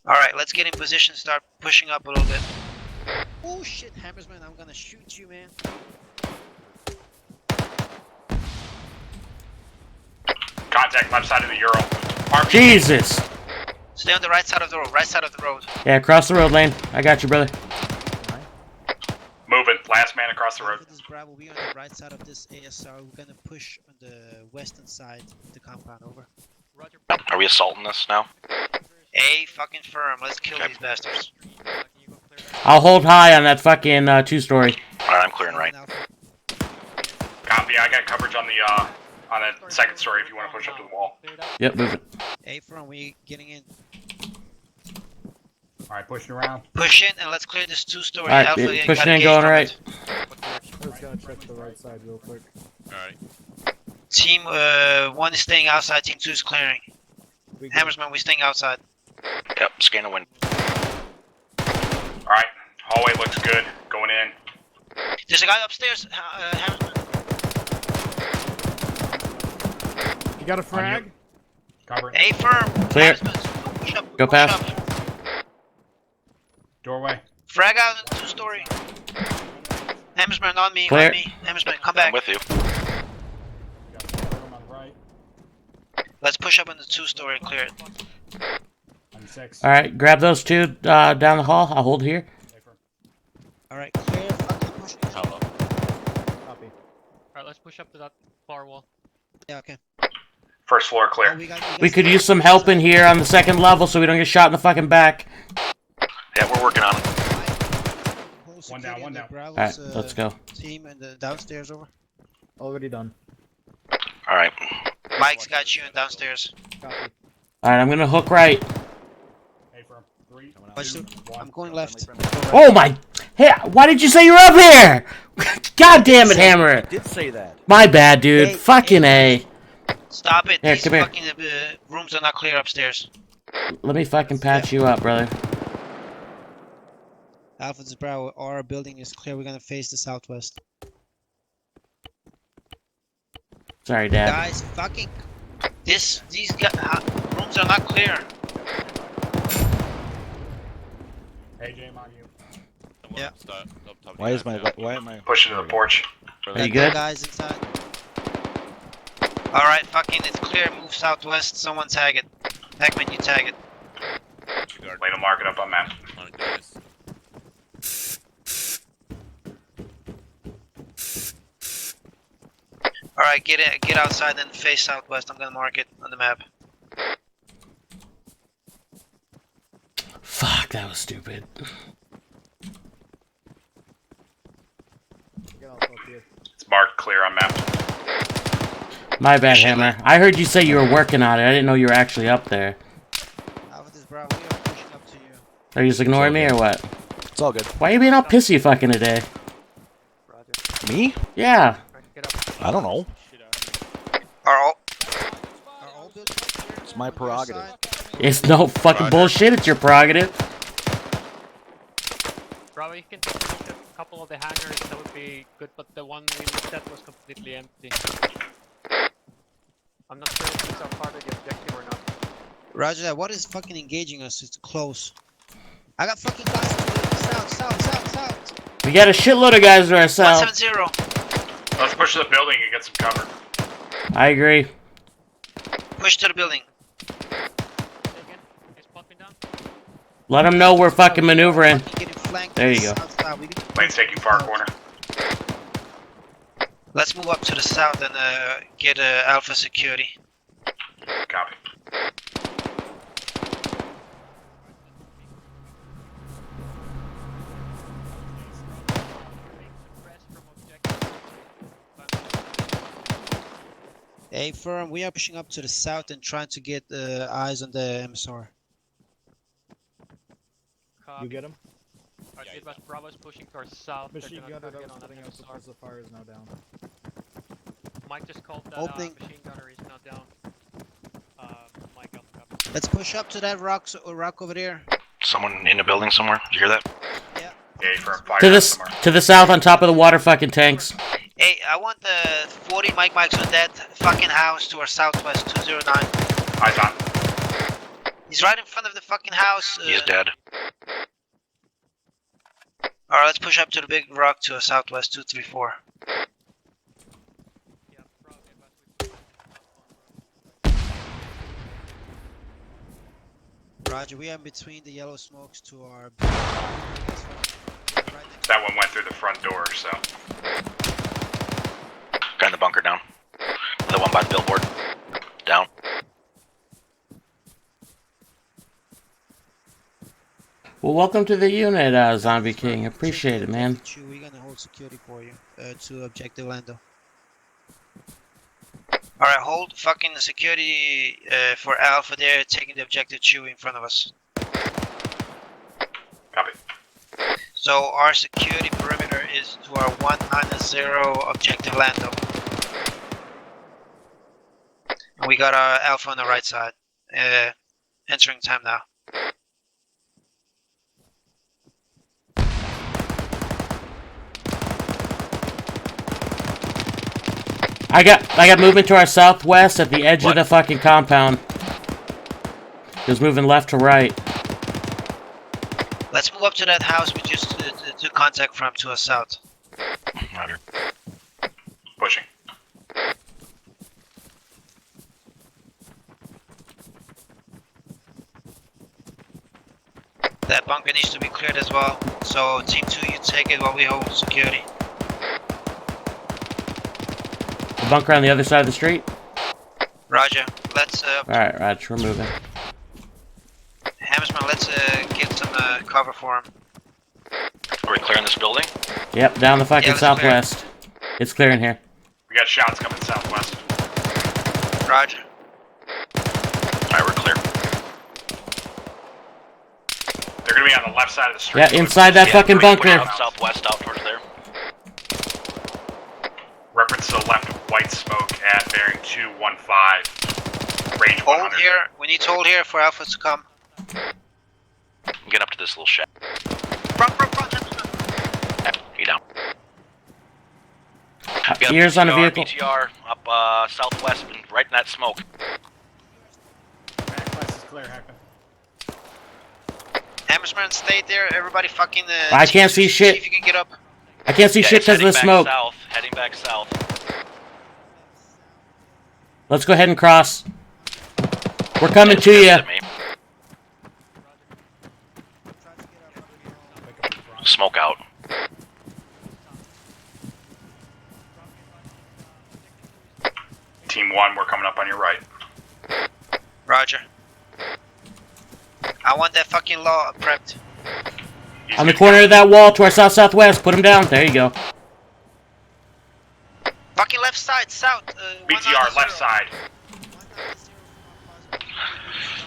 Alright, let's get in position, start pushing up a little bit. Oh shit, Hammersman, I'm gonna shoot you, man. Contact left side of the Euro. Jesus! Stay on the right side of the road, right side of the road. Yeah, cross the road, Lane. I got you, brother. Moving. Last man across the road. This Bravo, we're on the right side of this ASR. We're gonna push on the western side of the compound. Over. Roger. Are we assaulting this now? A fucking firm, let's kill these bastards. I'll hold high on that fucking two-story. Alright, I'm clearing right. Copy. I got coverage on the second story if you want to push up to the wall. Yep, move it. A firm, we getting in. Alright, pushing around. Push in and let's clear this two-story. Alright, Alpha, pushing in, going right. I was gonna check the right side real quick. Alright. Team 1 is staying outside, Team 2 is clearing. Hammersman, we're staying outside. Yep, scan the wind. Alright. Hallway looks good. Going in. There's a guy upstairs, Hammersman. You got a frag? Cover. A firm. Clear. Push up, Go push past. up. Doorway. Frag out in the two-story. Hammersman, on me, Clear. on me. Hammersman, come back. I'm with you. Let's push up on the two-story and clear it. Alright, grab those two down the hall. I'll hold here. Alright, clear. Fucking push. Copy. Alright, let's push up to that far wall. Yeah, okay. First floor clear. We could use some help in here on the second level so we don't get shot in the fucking back. Yeah, we're working on it. One down, one down. Alright, let's go. Team and the downstairs over. Already done. Alright. Mike's got you in downstairs. Copy. Alright, I'm gonna hook right. Hey, from 3, I'm going left. Oh my! Hey, why did you say you were up here? God damn it, Hammer! Did say that. My bad, dude. Fucking A. Stop it. Here, These come here. fucking rooms are not clear upstairs. Let me fucking patch you up, brother. Alpha to Bravo, our building is clear. We're gonna face the southwest. Sorry, Dad. Guys, fucking. These rooms are not clear. Hey, Jam, on you. Yeah. Why am I Pushing to the porch. Are you good? Guys inside. Alright, fucking it's clear. Move southwest. Someone tag it. Heckman, you tag it. Lay to mark it up on map. Alright, get outside and face southwest. I'm gonna mark it on the map. Fuck, that was stupid. It's marked clear on map. My bad, Hammer. I heard you say you were working on it. I didn't know you were actually up there. Alpha to Bravo, we are pushing up to you. Are you just ignoring me or what? It's all good. Why are you being all pissy fucking today? Me? Yeah. I don't know. Are all It's my prerogative. It's no fucking bullshit. It's your prerogative. Bravo, you can take a look at a couple of the hangars. That would be good, but the one we looked at was completely empty. I'm not sure if these are part of the objective or not. Roger that. What is fucking engaging us? It's close. I got fucking guys to the south. We got a shitload of guys to our south. 170. Let's push to the building and get some cover. I agree. Push to the building. Let them know we're fucking maneuvering. There you go. Lane's taking far corner. Let's move up to the south and get Alpha security. Copy. Hey, firm, we are pushing up to the south and trying to get eyes on the MSR. You get him? Alright, Bravo's pushing towards south. Machine They're gunner gonna that target was on putting that up MSR. because the fire is now down. Mike just called that Opening. machine gunner is now down. Mike up. Let's push up to that rock over there. Someone in the building somewhere. Did you hear that? Yeah. Yeah, for fire To the south on top of the water fucking tanks. Hey, I want the 40 Mikes on that fucking house to our southwest, 209. Eyes on. He's right in front of the fucking house. He is dead. Alright, let's push up to the big rock to our southwest, 234. Roger, we are in between the yellow smokes to our... That one went through the front door, so. Guy in the bunker down. The one by the billboard. Down. Well, welcome to the unit, Zombie King. Appreciate it, man. We're gonna hold security for you to objective Lando. Alright, hold fucking the security for Alpha there, taking the objective Chewie in front of us. Copy. So our security perimeter is to our 190 objective Lando. And we got our Alpha on the right side. Entering time now. I got movement to our southwest at the edge of the fucking compound. He was moving left to right. Let's move up to that house we just took contact from to our south. Roger. Pushing. That bunker needs to be cleared as well. So team 2, you take it while we hold security. bunker on the other side of the street. Roger. Let's Alright, Raj, we're moving. Hammersman, let's get some cover for him. Are we clearing this building? Yep, down the fucking Yeah, let's clear. southwest. It's clear in here. We got shots coming southwest. Roger. Alright, we're clear. They're gonna be on the left side of the street. Yeah, inside that fucking push bunker. out southwest out towards there. Reference to the left, white smoke at bearing 215. Range Hold 100. here. We need to hold here for Alpha to come. Get up to this little shack. Front. He down. Ears on the vehicle. BTR up southwest and right in that smoke. West is clear, Hackman. Hammersman, stay there. Everybody fucking. I can't see shit. See if you can get up. I can't see shit because of the smoke. Heading back south. Let's go ahead and cross. We're coming to you. Smoke out. Team 1, we're coming up on your right. Roger. I want that fucking law prepped. On the corner of that wall to our south-southwest. Put him down. There you go. Fucking left side, south. BTR, left side.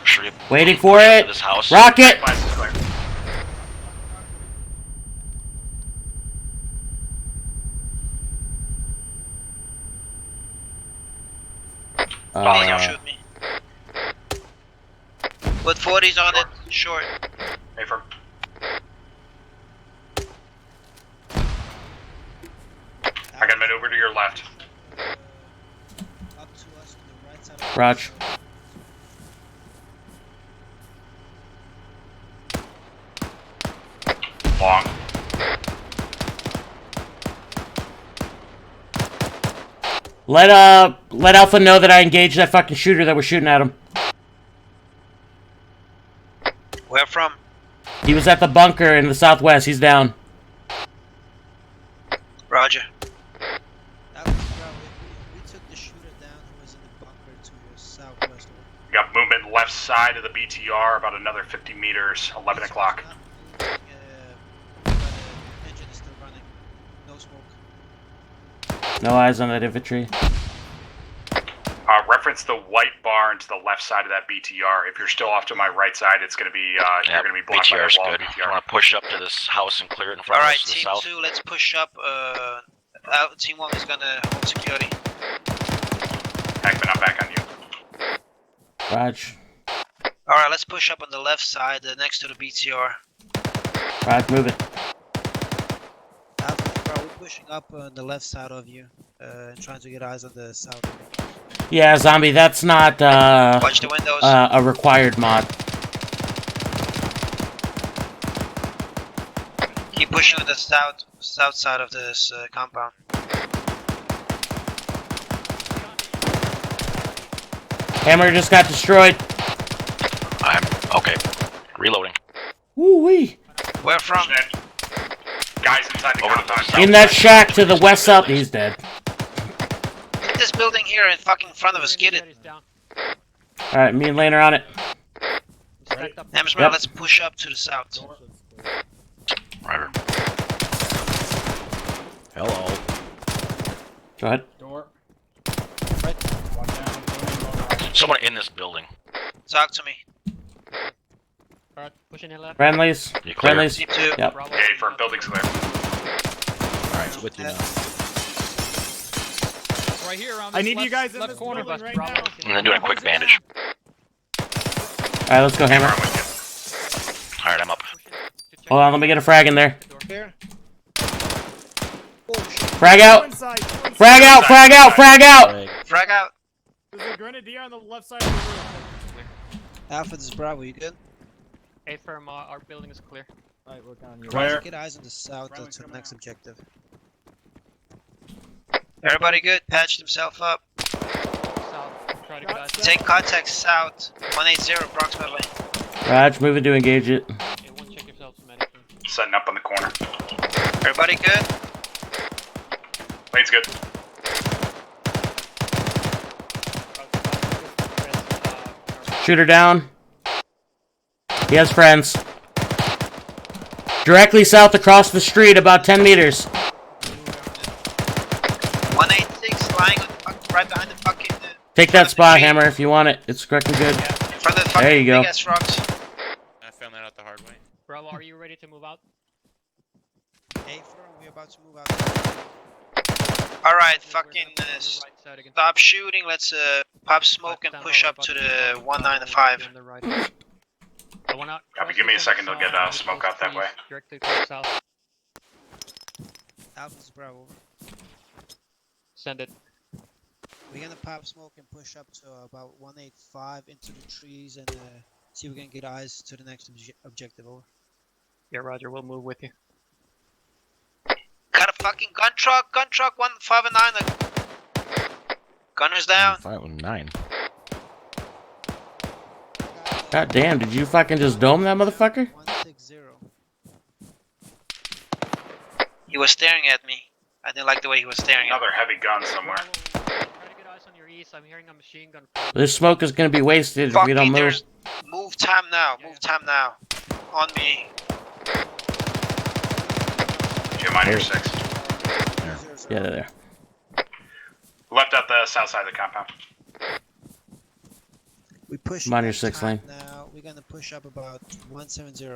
Sure. Waiting for it. This house. Rocket. West is clear. Shoot me. Put 40s on it. Short. Hey, firm. I got men over to your left. Raj. Long. Let Alpha know that I engaged that fucking shooter that was shooting at him. Where from? He was at the bunker in the southwest. He's down. Roger. We got movement left side of the BTR, about another 50 meters, 11 o'clock. No eyes on that infantry. Reference the white barn to the left side of that BTR. If you're still off to my right side, it's going to be you're going to be blocked by BTR's the wall. good. I want to push up to this house and clear it in front Alright, of us to the team south. 2, let's push up. Team 1 is gonna hold security. Hackman, I'm back on you. Raj. Alright, let's push up on the left side, next to the BTR. Raj, move it. Bro, we're pushing up on the left side of you, and trying to get eyes on the south. Yeah, zombie, that's not Watch the windows. A required mod. Keep pushing on the south side of this compound. Hammer just got destroyed. I'm okay. Reloading. Woo-wee. Where from? Guys inside the compound. In that shack to the west south. He's dead. Hit this building here in fucking front of us. Get it. Alright, me and Lane are on it. Hammersman, Yep. let's push up to the south. Right. Hello. Go ahead. Door. Someone in this building. Talk to me. Alright, pushing in left. Friendlies. You clear? Friendlies. Team 2. Yep. Okay, for buildings clear. Alright, with you now. Right here around this you guys in this corner right now. And then doing a quick bandage. Alright, let's go, Hammer. Alright, I'm up. Hold on, let me get a frag in there. Here. Frag out! Frag out! Frag out! Frag out! Frag out. There's a grenadier on the left side of the room. Alpha, this is Bravo, you good? 8 firm, our building is clear. Alright, work on you. Clear. Get eyes on the south to the next objective. Everybody good? Patched himself up. South. Try to get eyes. Take contact south. 180 approximately. Raj, moving to engage it. Okay, one check yourselves medicine. Setting up on the corner. Everybody good? Lane's good. Shooter down. He has friends. Directly south across the street, about 10 meters. 186 lying on the fucking, right behind the fucking. Take that spot, Hammer, if you want it. It's correctly good. In front of the fucking There you go. big ass rocks. I found that out the hard way. Bravo, are you ready to move out? Hey, we're about to move out. Alright, fucking stop shooting. Let's pop smoke and push up to the 195. Copy, give me a second to get smoke out that way. Directly to the south. Alpha's Bravo. Send it. We're gonna pop smoke and push up to about 185 into the trees and see if we can get eyes to the next objective. Over. Yeah, Roger. We'll move with you. Got a fucking gun truck 159. Gunner's down. 519. God damn, did you fucking just dome that motherfucker? 160. He was staring at me. I didn't like the way he was staring at me. Another heavy gun somewhere. Try to get eyes on your east. I'm hearing a machine gun. This smoke is gonna be wasted if we don't move. Move time now. Move time now. On me. Jim, on your 6. Yeah, they're there. Left out the south side of the compound. We push. I'm on your 6 lane. Now we're gonna push up about 170.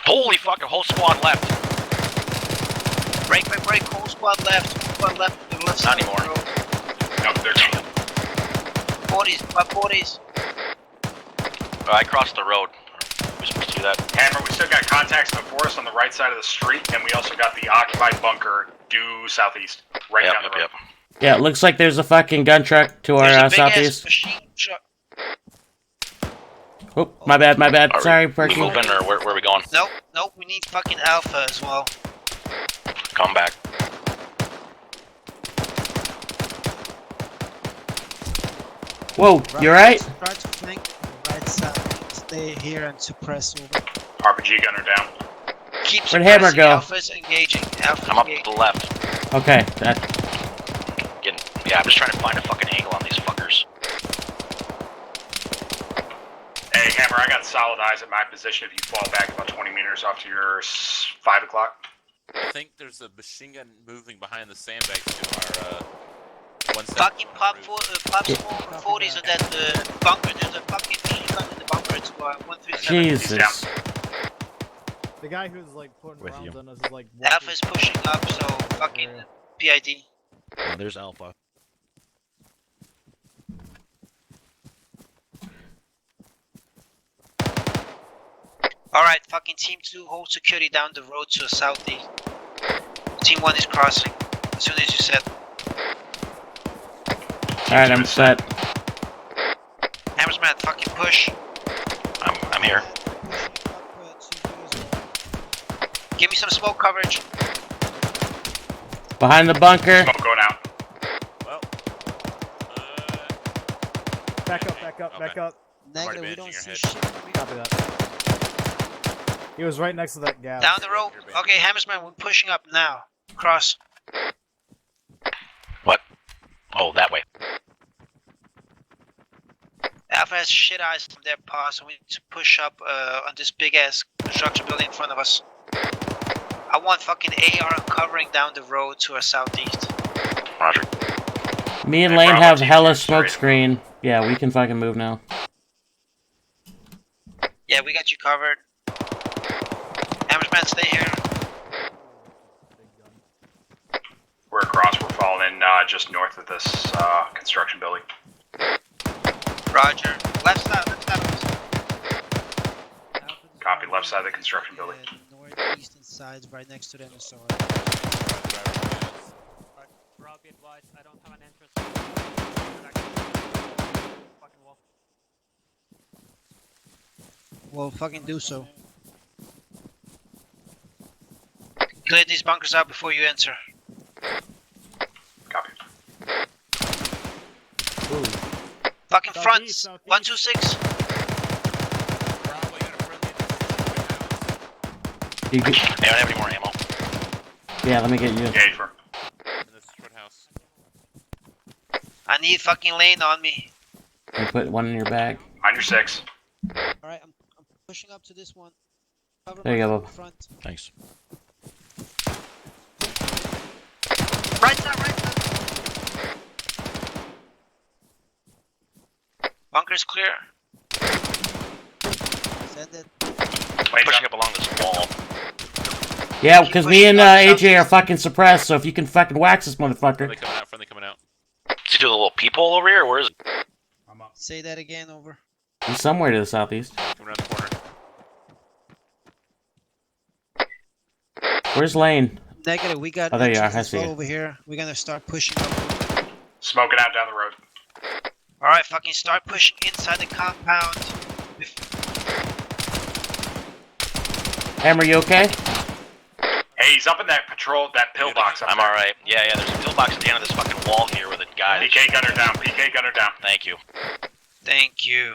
Holy fuck, a whole squad left. Break, whole squad left. Whole squad left. Left Not anymore. Nope, they're gone. 40s, about 40s. I crossed the road. We're supposed to do that. Hammer, we still got contacts in the forest on the right side of the street, and we also got the occupied bunker due southeast, right down the road. Yeah, it looks like there's a fucking gun truck to our southeast. Oh, my bad. Sorry, Perky. We moving or where are we going? Nope, we need fucking Alpha as well. Come back. Whoa, you alright? Try to flank the right side. Stay here and suppress over. RPG gunner down. Keep Where'd Hammer suppressing. go? Alpha's engaging. I'm up to the left. Okay, that. Yeah, I'm just trying to find a fucking angle on these fuckers. Hey, Hammer, I got solid eyes at my position if you fall back about 20 meters off to your 5 o'clock. I think there's a machine gun moving behind the sandbags to our one side. Fucking pop smoke 40s in that bunker. There's a fucking machine gun in the bunker. It's 137. Jesus. The guy who's like putting With rounds you. on us is like. Alpha's pushing up, so fucking PID. Oh, there's Alpha. Alright, fucking Team 2, hold security down the road to the southeast. Team 1 is crossing, as soon as you said. Alright, I'm set. Hammersman, fucking push. I'm here. Give me some smoke coverage. Behind the bunker. Smoke going out. Well, Back up. Negative, we don't see your shit. Copy that. He was right next to that gas. Down the road. Okay, Hammersman, we're pushing up now. Cross. What? Oh, that way. Alpha has shit eyes from their pass, so we need to push up on this big ass construction building in front of us. I want fucking AR covering down the road to our southeast. Roger. Me and Hey, Lane Bravo, have team hella two, smoke straight. screen. Yeah, we can fucking move now. Yeah, we got you covered. Hammersman, stay here. We're across. We're falling in just north of this construction building. Roger. Left side. Copy, left side of the construction building. Northeastern sides, right next to the NSR. Rob, be advised, I don't have an entrance. Fucking wall. Well, fucking do so. Clear these bunkers out before you enter. Copy. Fucking front. Southeast. 126. You get, They don't have any more ammo. yeah, let me get you. Engage for. in this short house. I need fucking Lane on me. And put one in your bag. On your 6. Alright, I'm pushing up to this one. Cover There you my go, Bubba. front. Thanks. Right side, right side. Bunker's clear. Send it. Pushing up along this wall. Yeah, because me and AJ are fucking suppressed, so if you can fucking wax this motherfucker. Friendly coming out, friendly coming out. Is he doing a little peephole over here, or where is it? Say that again, over. He's somewhere to the southeast. Coming around the corner. Where's Lane? Negative, we got Oh, there you are. I entrances see well you. over here. We're gonna start pushing up. Smoking out down the road. Alright, fucking start pushing inside the compound. Hammer, you okay? Hey, he's up in that pillbox up I'm there. alright. Yeah, there's a pillbox at the end of this fucking wall here with a guy. PK gunner down, PK gunner down. Thank you. Thank you.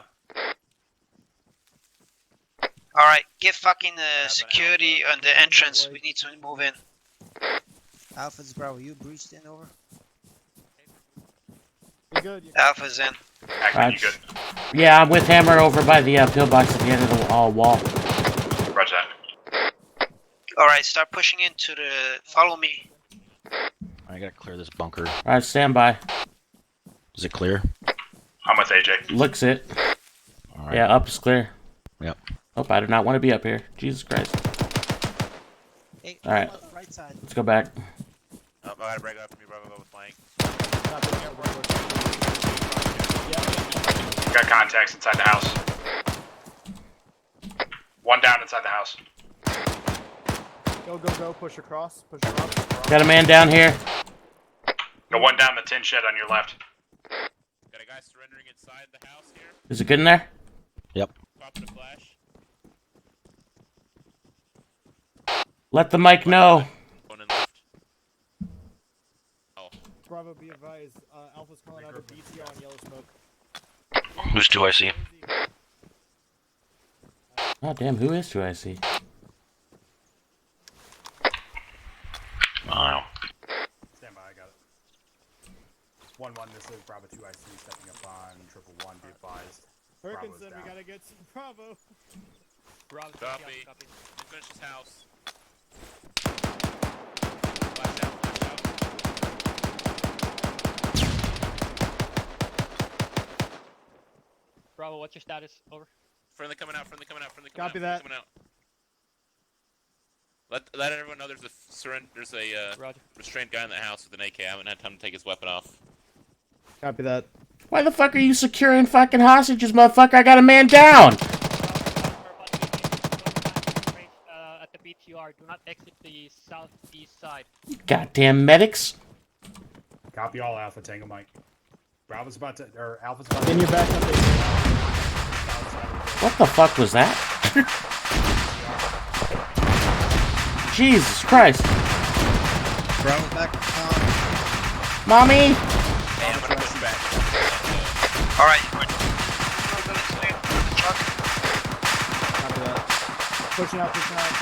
Alright, get fucking security on the entrance. We need to move in. Alpha's Bravo, you breached in, over. You good? Alpha's in. Hackman, you good? Yeah, I'm with Hammer over by the pillbox at the end of the wall. Roger that. Alright, start pushing into the... Follow me. I gotta clear this bunker. Alright, stand by. Is it clear? I'm with AJ. Looks it. Alright. Yeah, up is clear. Yep. Oh, I do not want to be up here. Jesus Christ. Hey, Alright. Right side. Let's go back. Oh, I gotta break up from you, brother, with flank. Got contacts inside the house. One down inside the house. Go, go, go. Push across. Push across. Got a man down here. Got one down the tin shed on your left. Got a guy surrendering inside the house here. Is it good in there? Yep. Popping a flash. Let the mic know. One in left. Oh. Bravo, be advised. Alpha's calling out a BTO on yellow smoke. Who's 2 I see? Oh, damn. Who is 2IC? Wow. Stand by, I got it. 1-1, this is Bravo 2IC stepping up on 111, be advised. Perkinson, we gotta get some Bravo. Bravo, Copy. copy. Finish his house. Flash out, flash out. Bravo, what's your status? Over. Friendly coming out, friendly coming out, friendly coming Copy out. that. Friendly coming out. Let everyone know there's a Roger. restrained guy in the house with an AK. I haven't had time to take his weapon off. Copy that. Why the fuck are you securing fucking hostages, motherfucker? I got a man down! At the BTR, do not exit the southeast side. Goddamn medics. Copy all Alpha Tango Mike. Bravo's about to, or Alpha's about to. In your back. What the fuck was that? Jesus Christ. Bravo back to town. Mommy! Hey, I'm gonna push back. Alright. Copy that. Pushing out, pushing out.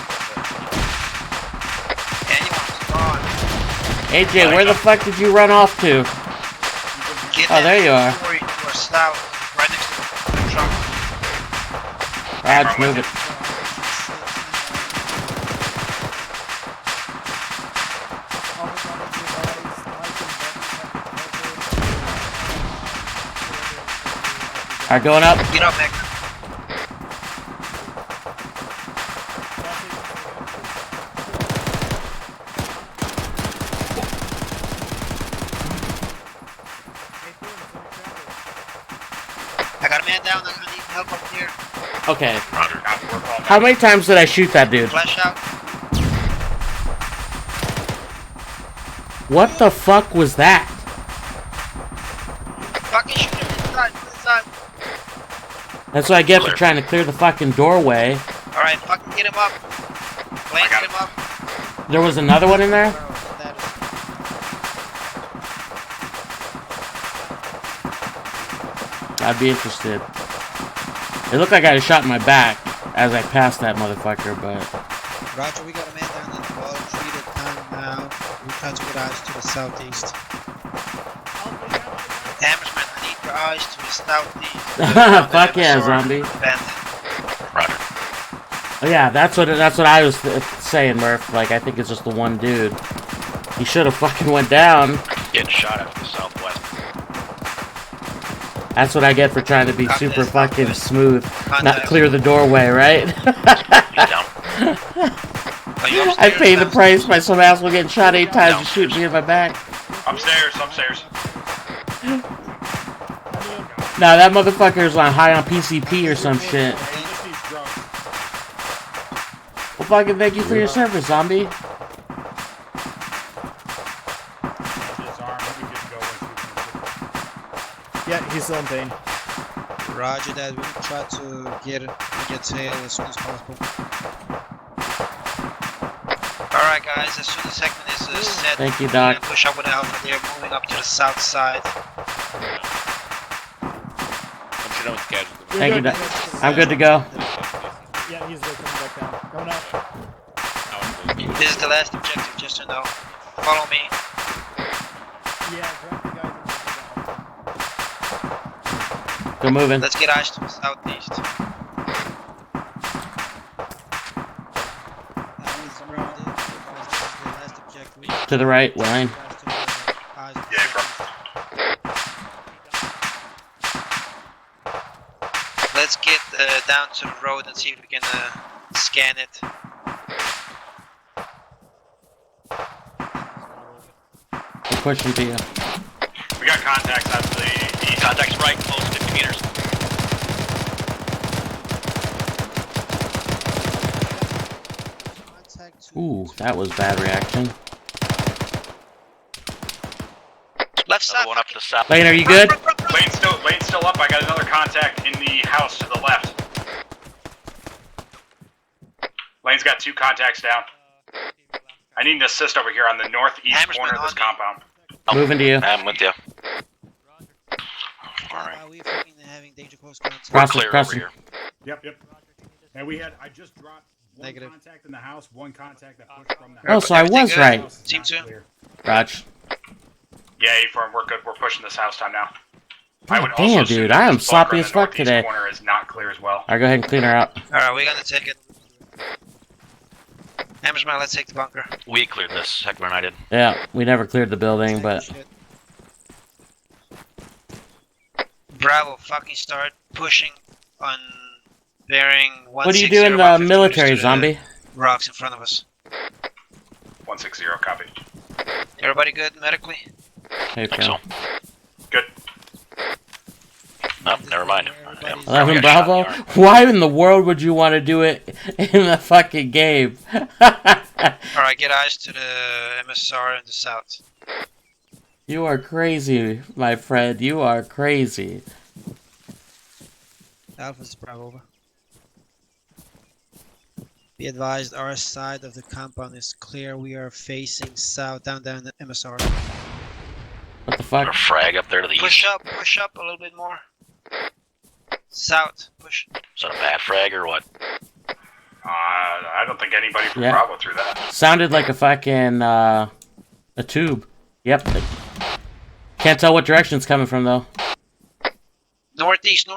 Anyone's gone. AJ, where the fuck did you run off to? Get Oh, there you are. To our south, right next to the truck. Raj, move it. Alright, going up. Get up, Nick. I got a man down. I'm gonna need help up here. Okay. How many times did I shoot that dude? Flash out. What the fuck was that? Fucking shoot him inside. Inside. That's what I get for trying to clear the fucking doorway. Alright, fucking get him up. Lance, get him up. There was another one in there? I'd be interested. It looked like I had a shot in my back as I passed that motherfucker, but... Roger, we got a man down in the wall, treated down now. We try to get eyes to the southeast. Hammersman, I need eyes to the southeast. Fuck yeah, zombie. Bend. Roger. Oh yeah, that's what I was saying, Murph. Like, I think it's just the one dude. He should have fucking went down. Getting shot at from the southwest. That's what I get for trying to be super fucking smooth. Not clear the doorway, right? I paid the price by some asshole getting shot 8 times and shooting me in my back. Upstairs. Nah, that motherfucker's on high on PCP or some shit. Well, fucking thank you for your service, zombie. Yeah, he's still in pain. Roger that. We'll try to get tail as soon as possible. Alright guys, as soon as the segment is set, Thank you, we're Doc. gonna push up with Alpha. They're moving up to the south side. Once you're done with the casualty. Thank you, Doc. I'm good to go. Yeah, he's coming back down. Coming up. This is the last objective, just to know. Follow me. Yeah, drop the guy. Go moving. Let's get eyes to the southeast. To the right, line. Let's get down to the road and see if we can scan it. I'm pushing to you. We got contacts out to the east. Contacts right, close 50 meters. Ooh, that was bad reaction. Left side. One up to the south. Lane, are you good? Lane's still up. I got another contact in the house to the left. Lane's got 2 contacts down. I need an assist over here on the northeast corner of this compound. Moving to you. I'm with you. Alright. Are we fucking having danger close contact? Crossing. Yep. And I just dropped one contact in the house, one contact that pushed from the Oh, house. so I was right. Team 2. Raj. Yeah, A-Firm, we're good. We're pushing this house time now. God damn, dude, I am sloppy as fuck today. Corner is not clear as well. Alright, go ahead and clean her out. Alright, we're gonna take it. Hammersman, let's take the bunker. We cleared this. Heckler and I did. Yeah, we never cleared the building, but... Bravo, fucking start pushing on bearing 160. What do you do in the military, zombie? Rocks in front of us. 160, copy. Everybody good medically? Hey, think so. Good. No, never mind. 11 Bravo? Why in the world would you want to do it in the fucking game? Alright, get eyes to the MSR in the south. You are crazy, my friend. You are crazy. Alpha's Bravo over. Be advised, our side of the compound is clear. We are facing south, down the MSR. What the fuck? A frag up there to the Push east. up a little bit more. South, push. Is that a bad frag or what? I don't think anybody from Yeah. Bravo threw that. Sounded like a fucking, a tube. Yep. Can't tell what direction it's coming from, though. Northeast.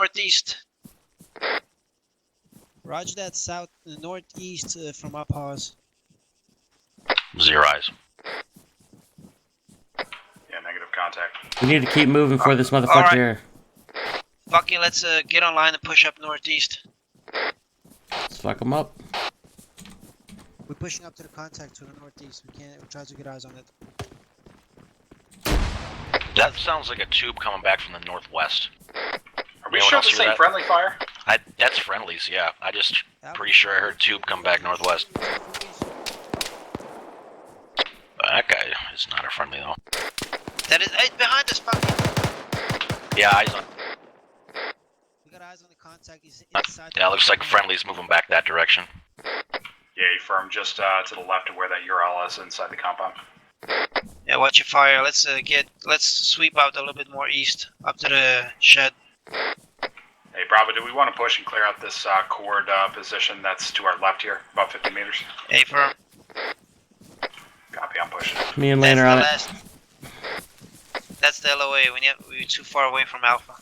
Roger that, south, northeast from our pause. 0 eyes. Yeah, negative contact. We need to keep moving for this motherfucker. Alright. Fucking let's get online and push up northeast. Let's fuck him up. We're pushing up to the contact to the northeast. We try to get eyes on it. That sounds like a tube coming back from the northwest. Are we sure this ain't friendly fire? That's friendlies, yeah. I just pretty sure I heard tube come back northwest. That guy is not a friendly though. That is behind us, fucking. Yeah, eyes on. We got eyes on the contact. He's inside. Yeah, looks like friendly's moving back that direction. Yeah, firm just to the left of where that URL is inside the compound. Yeah, watch your fire. Let's sweep out a little bit more east, up to the shed. Hey, Bravo, do we want to push and clear out this cord position that's to our left here, about 50 meters? Hey, firm. Copy, I'm pushing it. Me and Lane are on it. That's the LOA. We're too far away from Alpha.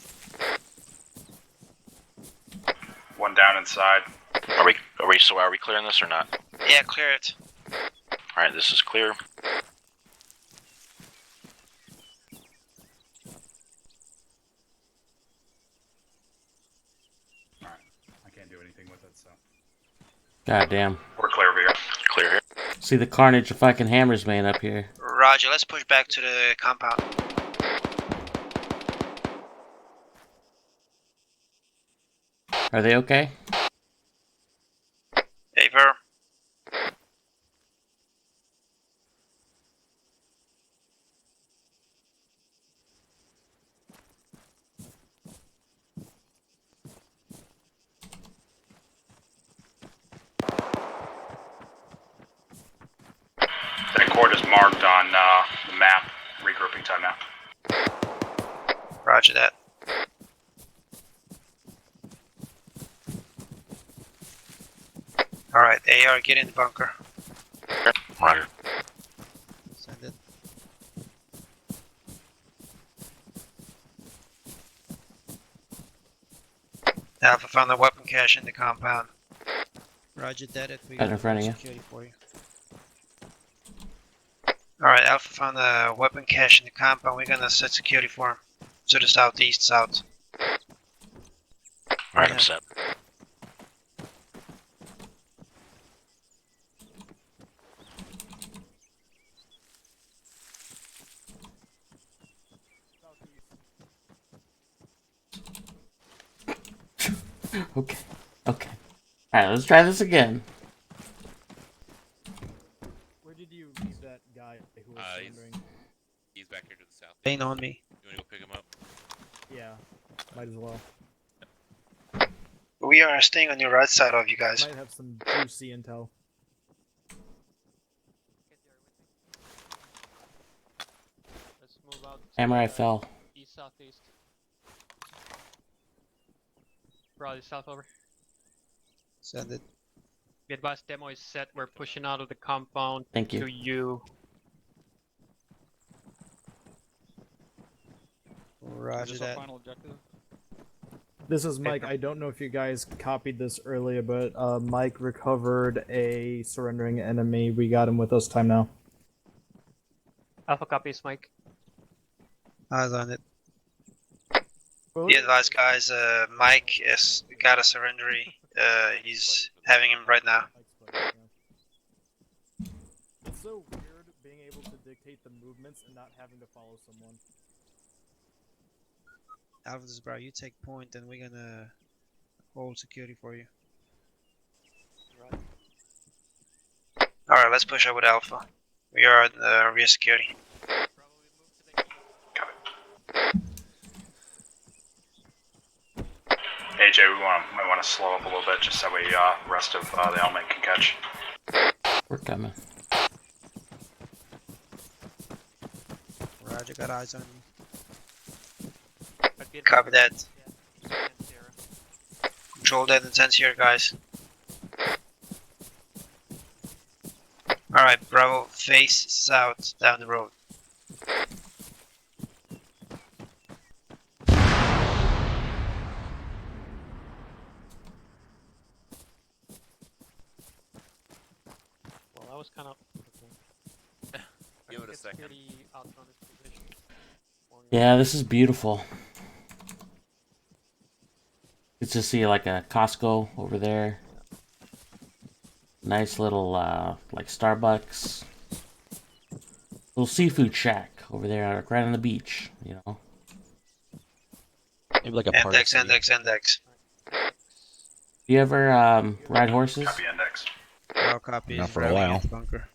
One down inside. Are we clearing this or not? Yeah, clear it. Alright, this is clear. Alright. I can't do anything with it, so. God damn. We're clear over here. Clear here. See the carnage of fucking hammers man up here. Roger, let's push back to the compound. Are they okay? Favor. That court is marked on the map. Regrouping time now. Roger that. Alright, AR, get in the bunker. Roger. Send it. Alpha found a weapon cache in the compound. Roger that. It. We Right in front of you. security for you. Alright, Alpha found a weapon cache in the compound. We're gonna set security for him. To the southeast, south. Alright, I'm set. Okay. Okay. Alright, let's try this again. Where did you leave that guy who was surrendering? He's back here to the south. Ain't on me. You wanna go pick him up? Yeah, might as well. We are staying on your right side of you guys. Might have some juicy intel. Let's move out. Hammer, I fell. East, southeast. Probably south over. Send it. Be advised, demo is set. We're pushing out of the compound. Thank you. To you. Roger that. Final objective? This is Mike. I don't know if you guys copied this earlier, but Mike recovered a surrendering enemy. We got him with us time now. Alpha copies, Mike. Eyes on it. Be advised, guys. Mike has got a surrendery. He's having him right now. It's so weird being able to dictate the movements and not having to follow someone. Alpha's bro, you take point, and we're gonna hold security for you. Alright, let's push out with Alpha. We are at the rear security. AJ, we might want to slow up a little bit just so we rest of the element can catch. We're coming. Roger, got eyes on you. Copy that. Control that intent here, guys. Alright, Bravo, face south down the road. Well, that was kind of. Give it a second. Yeah, this is beautiful. It's to see like a Costco over there. Nice little like Starbucks. Little seafood shack over there right on the beach, you know. Maybe like a party. Index. You ever ride horses? Copy index. All copies. Not for a while. Bunker.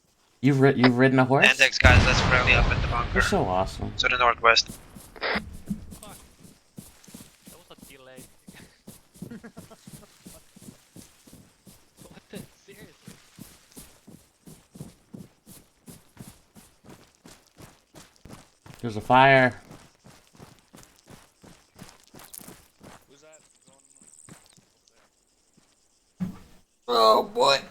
You've ridden a horse? Index, guys, let's rally up at the bunker. You're so awesome. To the northwest. Fuck. That was a delay. What the? Seriously? There's a fire. Who's that? Oh boy.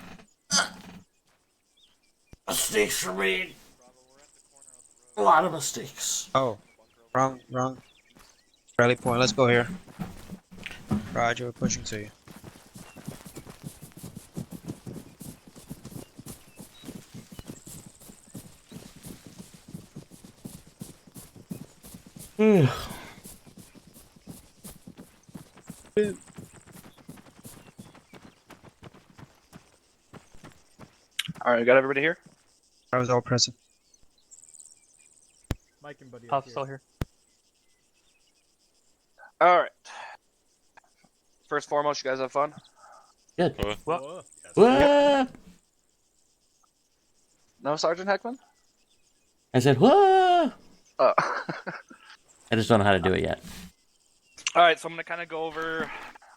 Mistakes were made. A lot of mistakes. Oh, wrong. Rally point. Let's go here. Roger, we're pushing to you. All right, got everybody here? I was all present. Mike and Buddy. Alpha's still here. All right. First and foremost, you guys have fun? Good. What? What? No, Sergeant Heckman? I said, whoa! Oh. I just don't know how to do it yet. All right, so I'm going to kind of go over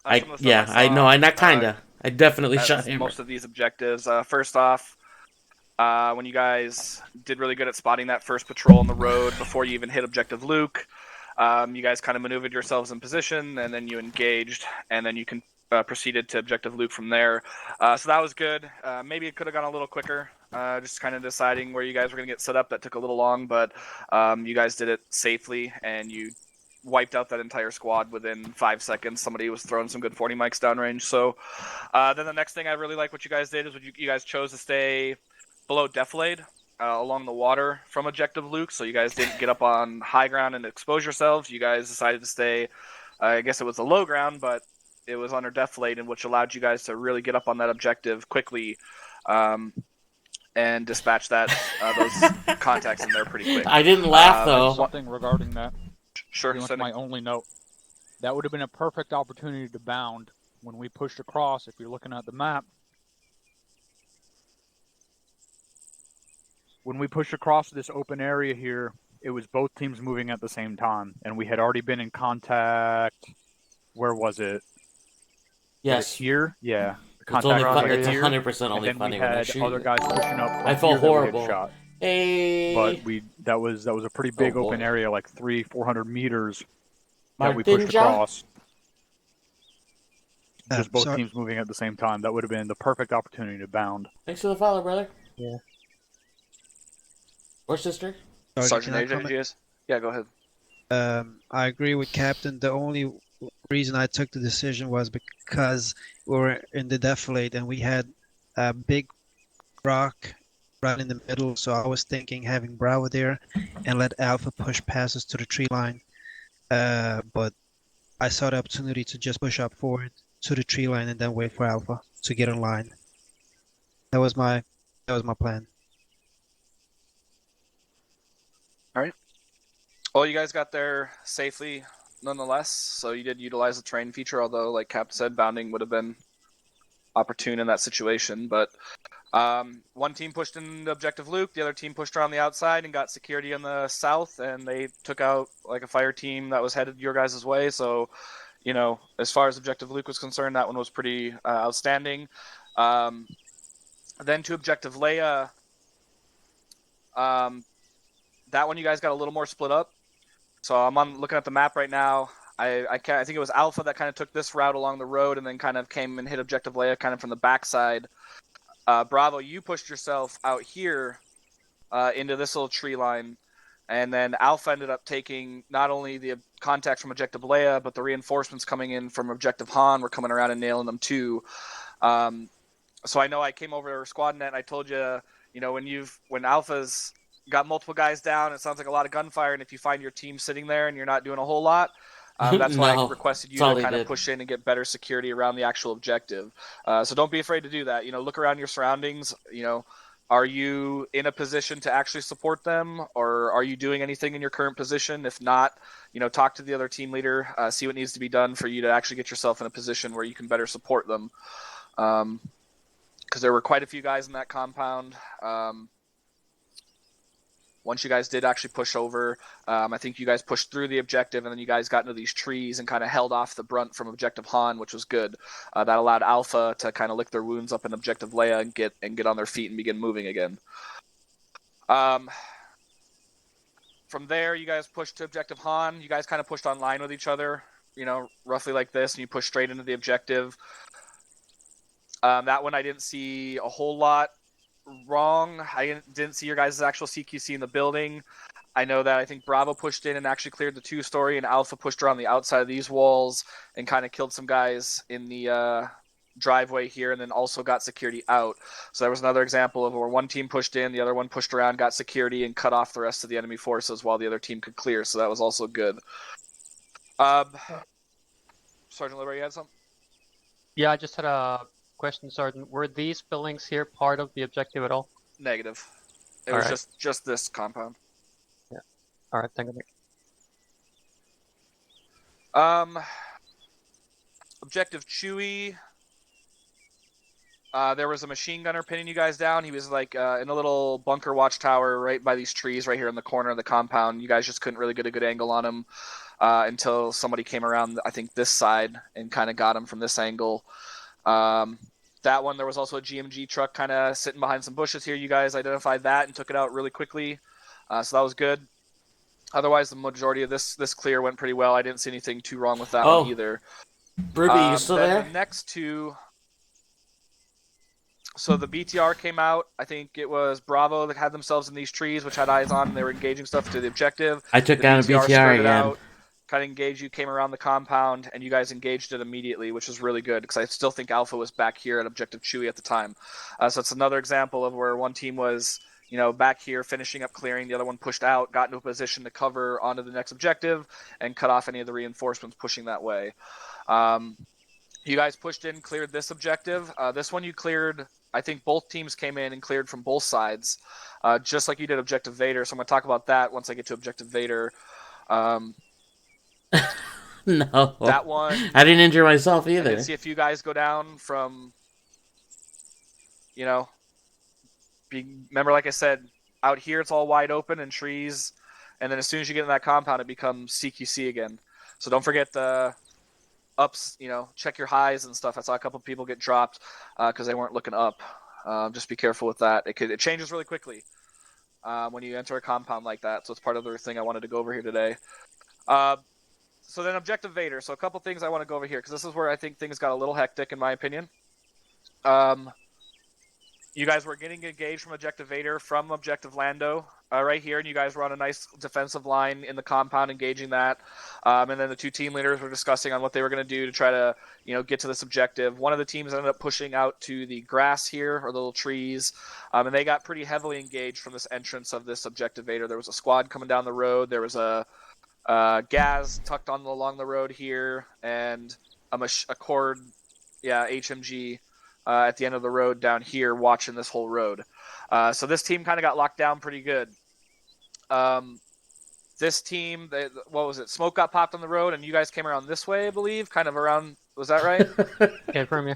some of the Yeah, stuff I know. I not saw, kinda. I definitely at shot him. most of these objectives. First off, when you guys did really good at spotting that first patrol on the road before you even hit Objective Luke, you guys kind of maneuvered yourselves in position, and then you engaged, and then you can proceeded to Objective Luke from there. So that was good. Maybe it could have gone a little quicker. Just kind of deciding where you guys were going to get set up. That took a little long, but you guys did it safely, and you wiped out that entire squad within 5 seconds. Somebody was throwing some good 40 mics downrange. So then the next thing I really like what you guys did is you guys chose to stay below defilade along the water from Objective Luke. So you guys didn't get up on high ground and expose yourselves. You guys decided to stay, I guess it was the low ground, but it was under defilade, and which allowed you guys to really get up on that objective quickly and dispatch those contacts in there pretty quick. I didn't laugh though. Something regarding that. Sure. Pretty much my only note. That would have been a perfect opportunity to bound when we pushed across. If you're looking at the map, when we pushed across this open area here, it was both teams moving at the same time, and we had already been in contact. Where was it? Yes. Was it here? Yeah. It's only it's 100% only funny when I shoot other guys pushing up. I felt horrible. Shot. Hey. But that was a pretty big open area, like 300-400 meters that we Martinja? pushed across. Just both sorry. teams moving at the same time. That would have been the perfect opportunity to bound. Thanks for the follow, brother. Yeah. Or sister? Sergeant Agent GS? Yeah, go ahead. I agree with Captain. The only reason I took the decision was because we were in the defilade and we had a big rock right in the middle. So I was thinking having Bravo there and let Alpha push past us to the tree line. But I saw the opportunity to just push up forward to the tree line and then wait for Alpha to get in line. That was my plan. All right. Well, you guys got there safely nonetheless, so you did utilize the train feature, although, like Cap said, bounding would have been opportune in that situation. But one team pushed in the Objective Luke, the other team pushed around the outside and got security on the south, and they took out like a fire team that was headed your guys' way. So, as far as Objective Luke was concerned, that one was pretty outstanding. Then to Objective Leia, that one you guys got a little more split up. So I'm looking at the map right now. I think it was Alpha that kind of took this route along the road and then kind of came and hit Objective Leia kind of from the backside. Bravo, you pushed yourself out here into this little tree line, and then Alpha ended up taking not only the contacts from Objective Leia, but the reinforcements coming in from Objective Han were coming around and nailing them too. So I know I came over to squad net and I told you, when Alpha's got multiple guys down, it sounds like a lot of gunfire, and if you find your team sitting there and you're not doing a whole lot, that's why I requested you to kind of push in and get better security around the actual objective. So don't be afraid to do that. Look around your surroundings. Are you in a position to actually support them, or are you doing anything in your current position? If not, talk to the other team leader, see what needs to be done for you to actually get yourself in a position where you can better support them. Because there were quite a few guys in that compound. Once you guys did actually push over, I think you guys pushed through the objective, and then you guys got into these trees and kind of held off the brunt from Objective Han, which was good. That allowed Alpha to kind of lick their wounds up in Objective Leia and get on their feet and begin moving again. From there, you guys pushed to Objective Han. You guys kind of pushed on line with each other, roughly like this, and you pushed straight into the objective. That one I didn't see a whole lot wrong. I didn't see your guys' actual CQC in the building. I know that I think Bravo pushed in and actually cleared the 2-story, and Alpha pushed around the outside of these walls and kind of killed some guys in the driveway here, and then also got security out. So there was another example of where one team pushed in, the other one pushed around, got security, and cut off the rest of the enemy forces while the other team could clear. So that was also good. Sergeant Liberty, you had something? Yeah, I just had a question, Sergeant. Were these buildings here part of the objective at all? Negative. It All was right. just this compound. Yeah. All right. Thank you. Objective Chewy. There was a machine gunner pinning you guys down. He was like in a little bunker watchtower right by these trees right here in the corner of the compound. You guys just couldn't really get a good angle on him until somebody came around, I think, this side and kind of got him from this angle. That one, there was also a GMG truck kind of sitting behind some bushes here. You guys identified that and took it out really quickly. So that was good. Otherwise, the majority of this clear went pretty well. I didn't see anything too wrong with that one either. Ruby, you still then there? The next two... So the BTR came out. I think it was Bravo that had themselves in these trees, which had eyes on, and they were engaging stuff to the objective. I took the down a BTR spurted again. out, kind of engaged you, came around the compound, and you guys engaged it immediately, which was really good, because I still think Alpha was back here at Objective Chewy at the time. So it's another example of where one team was, back here finishing up clearing, the other one pushed out, got into a position to cover onto the next objective, and cut off any of the reinforcements pushing that way. You guys pushed in, cleared this objective. This one you cleared... I think both teams came in and cleared from both sides, just like you did Objective Vader. So I'm going to talk about that once I get to Objective Vader. No. That one... I didn't injure myself either. I did see a few guys go down from, remember, like I said, out here it's all wide open and trees, and then as soon as you get in that compound, it becomes CQC again. So don't forget the... ups, check your highs and stuff. I saw a couple people get dropped because they weren't looking up. Just be careful with that. It changes really quickly when you enter a compound like that. So it's part of the thing I wanted to go over here today. So then Objective Vader. So a couple things I want to go over here because this is where I think things got a little hectic in my opinion. You guys were getting engaged from Objective Vader from Objective Lando right here, and you guys were on a nice defensive line in the compound engaging that. And then the two team leaders were discussing on what they were going to do to try to, get to this objective. One of the teams ended up pushing out to the grass here, or the little trees, and they got pretty heavily engaged from this entrance of this Objective Vader. There was a squad coming down the road. There was a Gaz tucked on along the road here, and a Cord, HMG. At the end of the road down here watching this whole road. So this team kind of got locked down pretty good. This team, what was it? Smoke got popped on the road and you guys came around this way, I believe, kind of around, was that right? Okay, from you.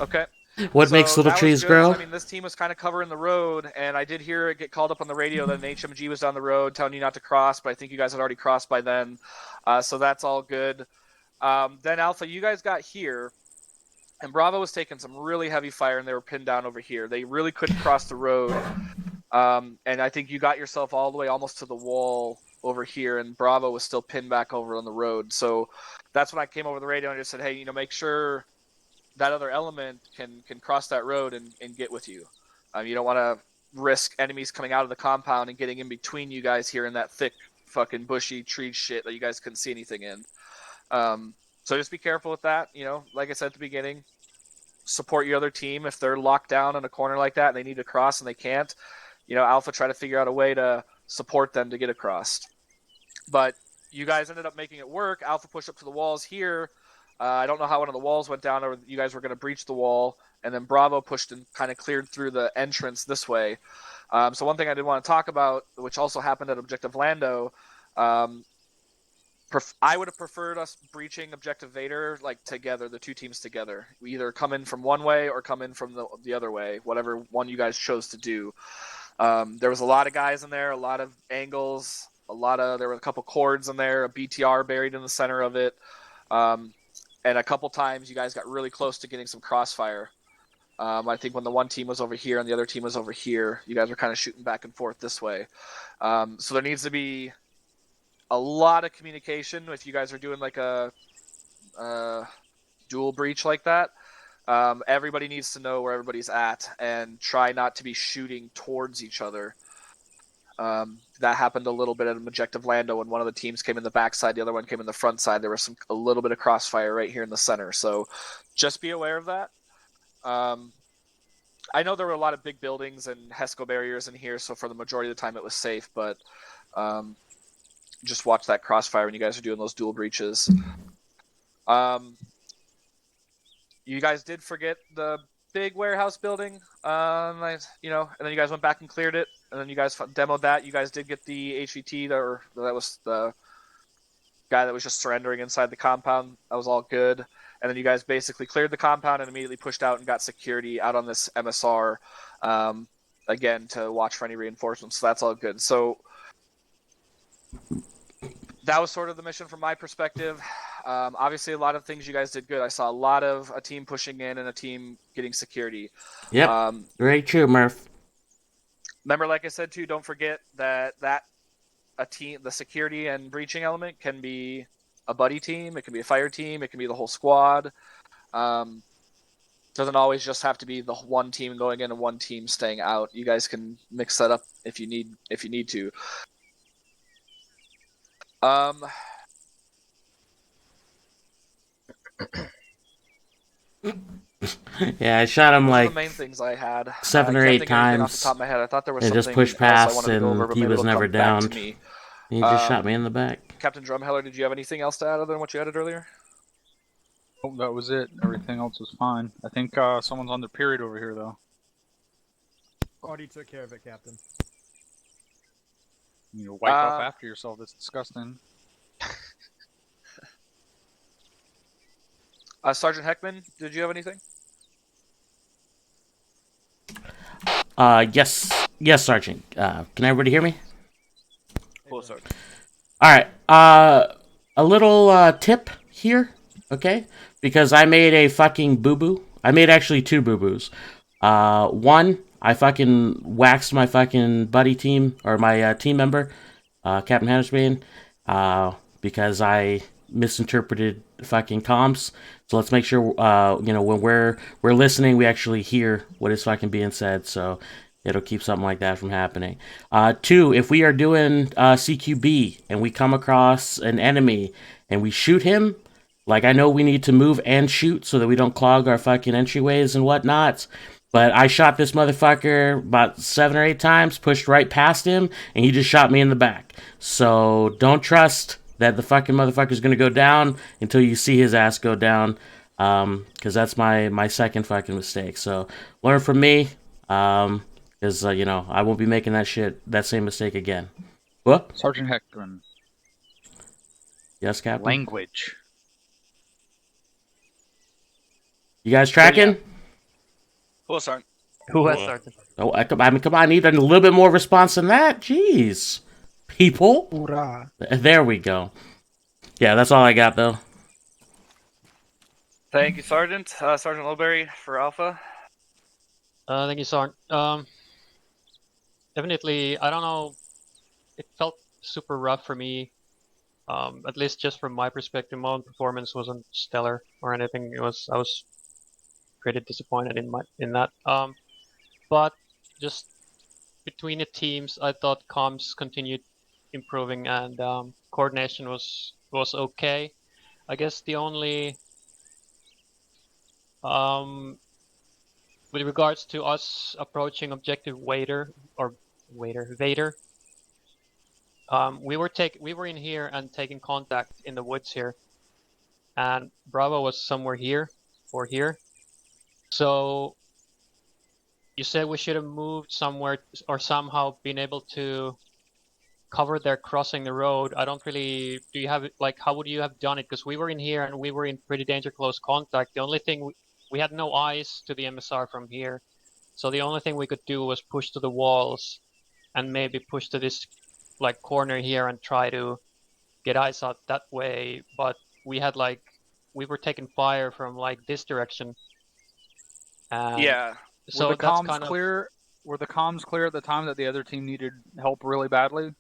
Okay. What makes little trees grow? I mean, this team was kind of covering the road, and I did hear it get called up on the radio that an HMG was down the road telling you not to cross, but I think you guys had already crossed by then. So that's all good. Then Alpha, you guys got here. And Bravo was taking some really heavy fire, and they were pinned down over here. They really couldn't cross the road. And I think you got yourself all the way almost to the wall over here, and Bravo was still pinned back over on the road. So that's when I came over the radio and just said, hey, make sure that other element can cross that road and get with you. You don't want to risk enemies coming out of the compound and getting in between you guys here in that thick fucking bushy tree shit that you guys couldn't see anything in. So just be careful with that. Like I said at the beginning, support your other team. If they're locked down in a corner like that and they need to cross and they can't, Alpha try to figure out a way to support them to get across. But you guys ended up making it work. Alpha pushed up to the walls here. I don't know how one of the walls went down, or you guys were going to breach the wall. And then Bravo pushed and kind of cleared through the entrance this way. So one thing I did want to talk about, which also happened at Objective Lando, I would have preferred us breaching Objective Vader together, the two teams together. We either come in from one way or come in from the other way, whatever one you guys chose to do. There was a lot of guys in there, a lot of angles, there were a couple cords in there, a BTR buried in the center of it, and a couple times you guys got really close to getting some crossfire. I think when the one team was over here and the other team was over here, you guys were kind of shooting back and forth this way. So there needs to be a lot of communication if you guys are doing a dual breach like that. Everybody needs to know where everybody's at and try not to be shooting towards each other. That happened a little bit at Objective Lando when one of the teams came in the backside, the other one came in the front side. There was a little bit of crossfire right here in the center, so just be aware of that. I know there were a lot of big buildings and HESCO barriers in here, so for the majority of the time it was safe, but just watch that crossfire when you guys are doing those dual breaches. You guys did forget the big warehouse building, and then you guys went back and cleared it, and then you guys demoed that. You guys did get the HVT, that was the guy that was just surrendering inside the compound. That was all good. And then you guys basically cleared the compound and immediately pushed out and got security out on this MSR, again, to watch for any reinforcements. So that's all good. So that was sort of the mission from my perspective. Obviously, a lot of things you guys did good. I saw a team pushing in and a team getting security. Yep, very true, Murph. Remember, like I said too, don't forget that a team, the security and breaching element can be a buddy team, it can be a fire team, it can be the whole squad. Doesn't always just have to be the one team going in and one team staying out. You guys can mix that up if you need to. Yeah, I shot him those like are the main things I had. 7 or 8 times. Off the top of my head. I thought there was and something just pushed else I past, wanted to go over, and but he maybe was it'll never come back to downed. me. He just shot me in the back. Captain Drumheller, did you have anything else to add other than what you added earlier? Oh, that was it. Everything else was fine. I think someone's on their period over here, though. Already took care of it, Captain. You wipe up after yourself. That's disgusting. Sergeant Heckman, did you have anything? Yes, Sergeant. Can everybody hear me? Cool, Sergeant. All right. A little tip here, okay? Because I made a fucking boo-boo. I made actually 2 boo-boos. One, I fucking waxed my fucking buddy team, or my team member, Captain Hammersbane, because I misinterpreted fucking comms. So let's make sure, when we're listening, we actually hear what is fucking being said. So it'll keep something like that from happening. 2, if we are doing CQB and we come across an enemy and we shoot him, like, I know we need to move and shoot so that we don't clog our fucking entryways and whatnot. But I shot this motherfucker about 7 or 8 times, pushed right past him, and he just shot me in the back. So don't trust that the fucking motherfucker's gonna go down until you see his ass go down. Because that's my second fucking mistake. So learn from me. Because, I won't be making that same mistake again. What? Sergeant Heckman. Yes, Captain? Language. You guys tracking? Cool, Sergeant. Who has Sergeant? Oh, come on, I need a little bit more response than that. Jeez. People. Hoorah. There we go. Yeah, that's all I got, though. Thank you, Sergeant. Sergeant Lowberry for Alpha. Thank you, Sergeant. Definitely, I don't know. It felt super rough for me. At least just from my perspective, my own performance wasn't stellar or anything. I was pretty disappointed in that. But just between the teams, I thought comms continued improving and coordination was okay. I guess the only with regards to us approaching objective Vader, we were in here and taking contact in the woods here, and Bravo was somewhere here or here. So you said we should have moved somewhere or somehow been able to cover their crossing the road. I don't really. Do you have how would you have done it? Because we were in here and we were in pretty danger close contact. The only thing we had no eyes to the MSR from here, so the only thing we could do was push to the walls and maybe push to this corner here and try to get eyes out that way. But we had we were taking fire from this direction. Yeah. So were the comms clear? Were the comms clear at the time that the other team needed help really badly?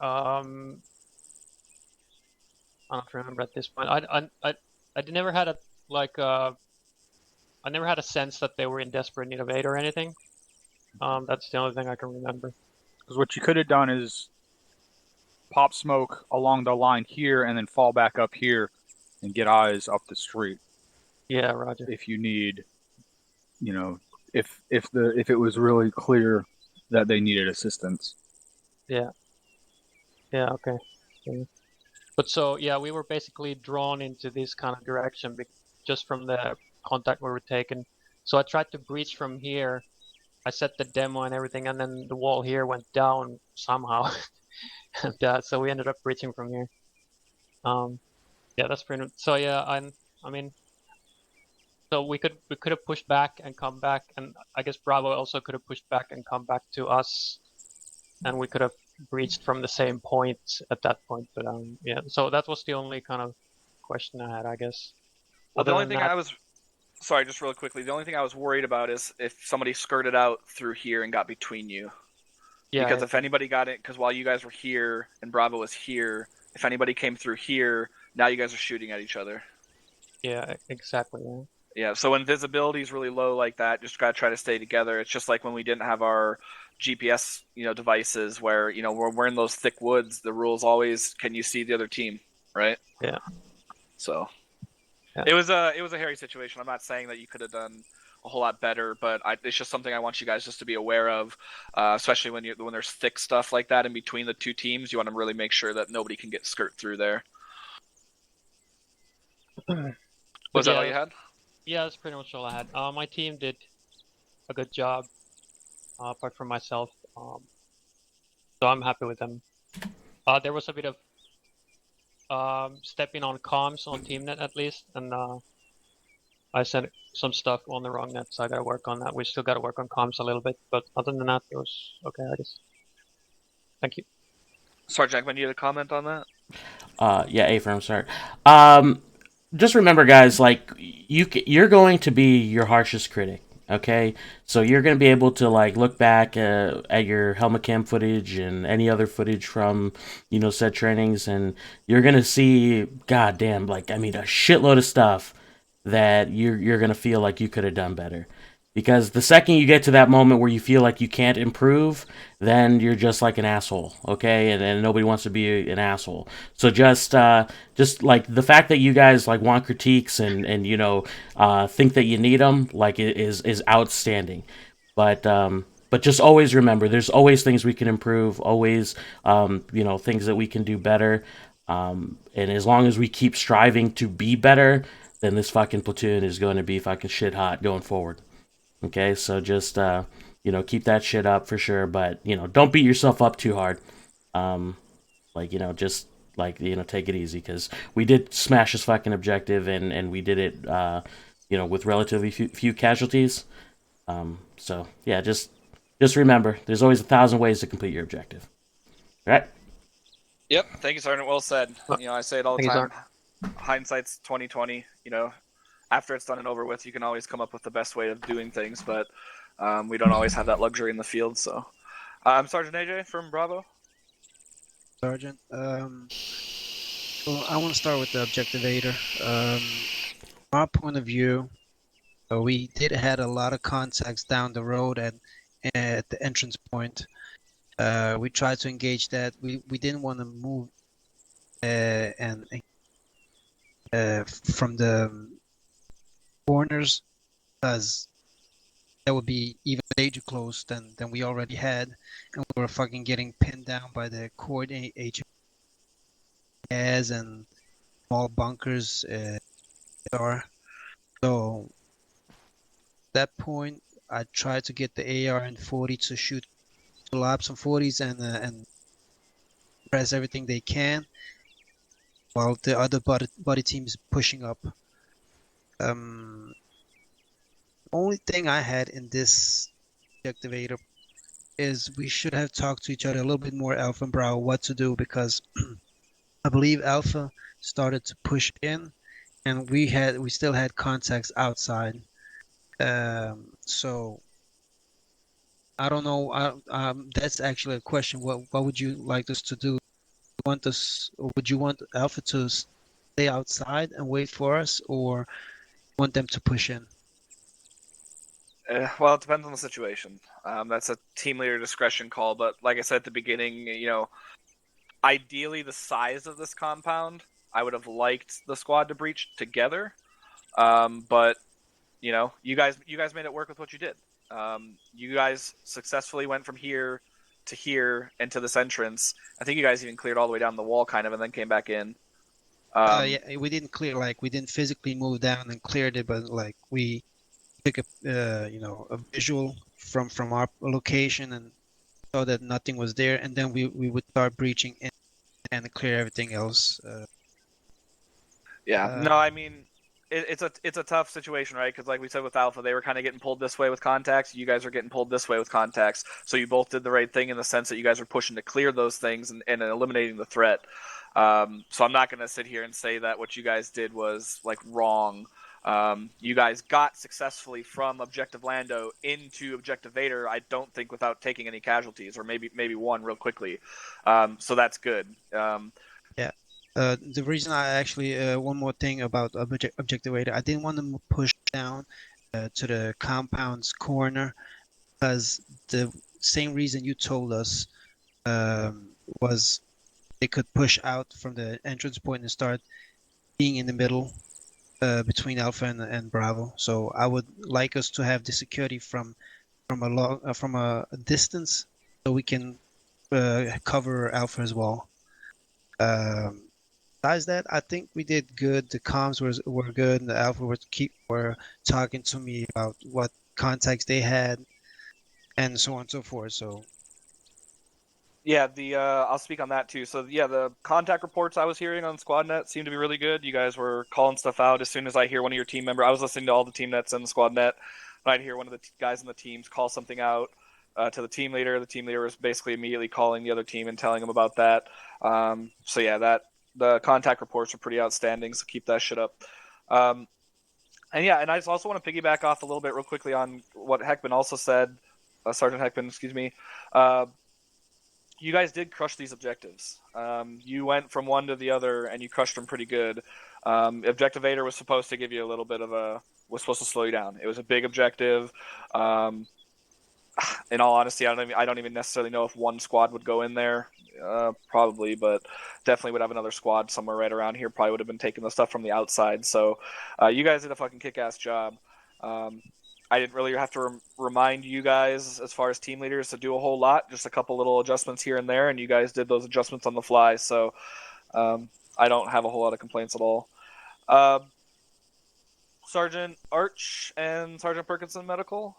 I don't remember at this point. I never had I never had a sense that they were in desperate need of aid or anything. That's the only thing I can remember. Because what you could have done is pop smoke along the line here and then fall back up here and get eyes up the street. Yeah, Roger. If you need, if it was really clear that they needed assistance. Yeah. Yeah. Okay. Yeah. But so yeah, we were basically drawn into this kind of direction just from the contact we were taking. So I tried to breach from here. I set the demo and everything, and then the wall here went down somehow. And so we ended up breaching from here. Yeah, that's pretty. So yeah, I mean, so we could have pushed back and come back, and I guess Bravo also could have pushed back and come back to us, and we could have breached from the same point at that point. But yeah, so that was the only kind of question I had, I guess. Well, the Other only than thing that, I was sorry, just really quickly, the only thing I was worried about is if somebody skirted out through here and got between you. yeah, Because if anybody got it, because while you guys were here and Bravo was here, if anybody came through here, now you guys are shooting at each other. yeah, exactly. Yeah. Yeah, so when visibility is really low like that, just gotta try to stay together. It's just like when we didn't have our GPS, devices where, we're in those thick woods. The rule's always, can you see the other team, right? Yeah. So yeah. it was a hairy situation. I'm not saying that you could have done a whole lot better, but it's just something I want you guys just to be aware of, especially when there's thick stuff like that in between the two teams. You want to really make sure that nobody can get skirt through there. Was that all you had? Yeah, that's pretty much all I had. My team did a good job, apart from myself. So I'm happy with them. There was a bit of stepping on comms on TeamNet at least, and I sent some stuff on the wrong net, so I gotta work on that. We still gotta work on comms a little bit, but other than that, it was okay, I guess. Thank you. Sorry, Jackman, you had a comment on that? Yeah, A-Firm, sorry. Just remember, guys, like, you're going to be your harshest critic, okay? So you're going to be able to, like, look back at your helmet cam footage and any other footage from, said trainings, and you're going to see, goddamn, like, I mean, a shitload of stuff that you're going to feel like you could have done better. Because the second you get to that moment where you feel like you can't improve, then you're just like an asshole, okay? And nobody wants to be an asshole. So just like the fact that you guys like want critiques and think that you need them, like is outstanding. But just always remember, there's always things we can improve, always things that we can do better. And as long as we keep striving to be better, then this fucking platoon is going to be fucking shit hot going forward. Okay, so just keep that shit up for sure, but don't beat yourself up too hard. Just take it easy, because we did smash this fucking objective, and we did it with relatively few casualties. So yeah, just remember, there's always 1,000 ways to complete your objective. All right. Yep. Thank you, Sergeant. Well said. I say it all the time. Hindsight's 20/20. After it's done and over with, you can always come up with the best way of doing things, but we don't always have that luxury in the field. So, I'm Sergeant AJ from Bravo. Sergeant, well, I want to start with the objectivator. From our point of view, we did had a lot of contacts down the road at the entrance point. We tried to engage that. We didn't want to move and from the corners, because that would be even danger close than we already had, and we were fucking getting pinned down by the cord HMS and small bunkers. So at that point, I tried to get the AR and 40 to shoot laps on 40s and press everything they can, while the other body team is pushing up. Only thing I had in this objectivator is we should have talked to each other a little bit more, Alpha and Bravo, what to do, because I believe Alpha started to push in, and we still had contacts outside. So I don't know. That's actually a question. What would you like us to do? Would you want Alpha to stay outside and wait for us, or want them to push in? Well, it depends on the situation. That's a team leader discretion call. But like I said at the beginning, ideally the size of this compound, I would have liked the squad to breach together. But you guys made it work with what you did. You guys successfully went from here to here and to this entrance. I think you guys even cleared all the way down the wall, kind of, and then came back in. Yeah, we didn't clear, like, we didn't physically move down and cleared it, but like we took a visual from our location and saw that nothing was there, and then we would start breaching in and clear everything else. Yeah, no, I mean, it's a tough situation, right? Because like we said with Alpha, they were kind of getting pulled this way with contacts. You guys are getting pulled this way with contacts. So you both did the right thing in the sense that you guys are pushing to clear those things and eliminating the threat. So I'm not going to sit here and say that what you guys did was like wrong. You guys got successfully from Objective Lando into Objective Vader. I don't think without taking any casualties, or maybe one real quickly. So that's good. Yeah. The reason I actually one more thing about Objective Vader, I didn't want to push down to the compound's corner, because the same reason you told us was they could push out from the entrance point and start being in the middle between Alpha and Bravo. So I would like us to have the security from a distance, so we can cover Alpha as well. Besides that, I think we did good. The comms were good, and the Alpha were talking to me about what contacts they had, and so on and so forth. So Yeah, I'll speak on that too. So yeah, the contact reports I was hearing on SquadNet seemed to be really good. You guys were calling stuff out as soon as I hear one of your team members. I was listening to all the team nets in the SquadNet, and I'd hear one of the guys in the teams call something out to the team leader. The team leader was basically immediately calling the other team and telling them about that. So yeah, the contact reports are pretty outstanding. So keep that shit up. And I just also want to piggyback off a little bit real quickly on what Heckman also said, Sergeant Heckman, excuse me. You guys did crush these objectives. You went from one to the other, and you crushed them pretty good. Objective Vader was supposed to give you a little bit of was supposed to slow you down. It was a big objective. In all honesty, I don't even necessarily know if one squad would go in there. Probably, but definitely would have another squad somewhere right around here. Probably would have been taking the stuff from the outside. So, you guys did a fucking kick-ass job. I didn't really have to remind you guys, as far as team leaders, to do a whole lot. Just a couple little adjustments here and there, and you guys did those adjustments on the fly. So, I don't have a whole lot of complaints at all. Sergeant Arch and Sergeant Perkinson Medical.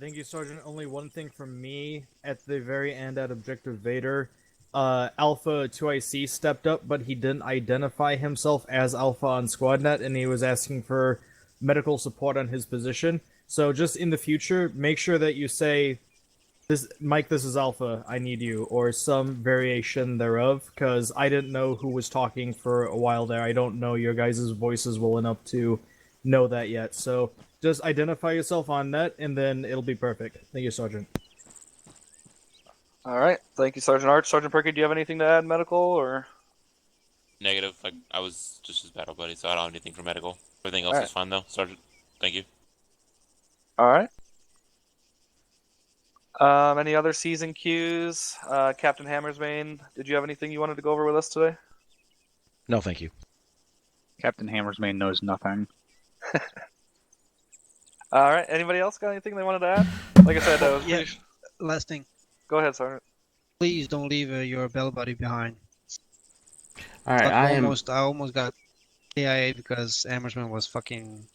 Thank you, Sergeant. Only one thing from me at the very end at Objective Vader. Alpha 2IC stepped up, but he didn't identify himself as Alpha on SquadNet, and he was asking for medical support on his position. So just in the future, make sure that you say, Mike, this is Alpha, I need you, or some variation thereof, because I didn't know who was talking for a while there. I don't know your guys' voices well enough to know that yet. So just identify yourself on net, and then it'll be perfect. Thank you, Sergeant. All right. Thank you, Sergeant Arch. Sergeant Perky, do you have anything to add, medical, or? Negative. I was just his battle buddy, so I don't have anything for medical. Everything else All right. is fine, though. Sergeant, thank you. All right. Any other season cues? Captain Hammersbane, did you have anything you wanted to go over with us today? No, thank you. Captain Hammersbane knows nothing. All right. Anybody else got anything they wanted to add? Like I said, yeah. Last thing. Go ahead, Sergeant. Please don't leave your bell buddy behind. All right, I almost got KIA because Hammersman was fucking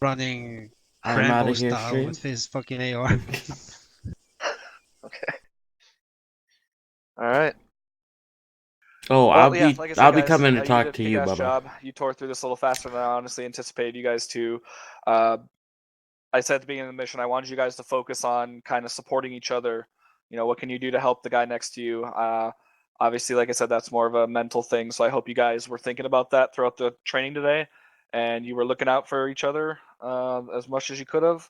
running Rambo style with his fucking AR. Okay. All right. Oh, Well, I'll like be guys, coming to you talk did a to you, kick-ass Bubba. job. You tore through this a little faster than I honestly anticipated. You guys too. I said at the beginning of the mission, I wanted you guys to focus on kind of supporting each other. What can you do to help the guy next to you? Obviously, like I said, that's more of a mental thing. So I hope you guys were thinking about that throughout the training today, and you were looking out for each other as much as you could have.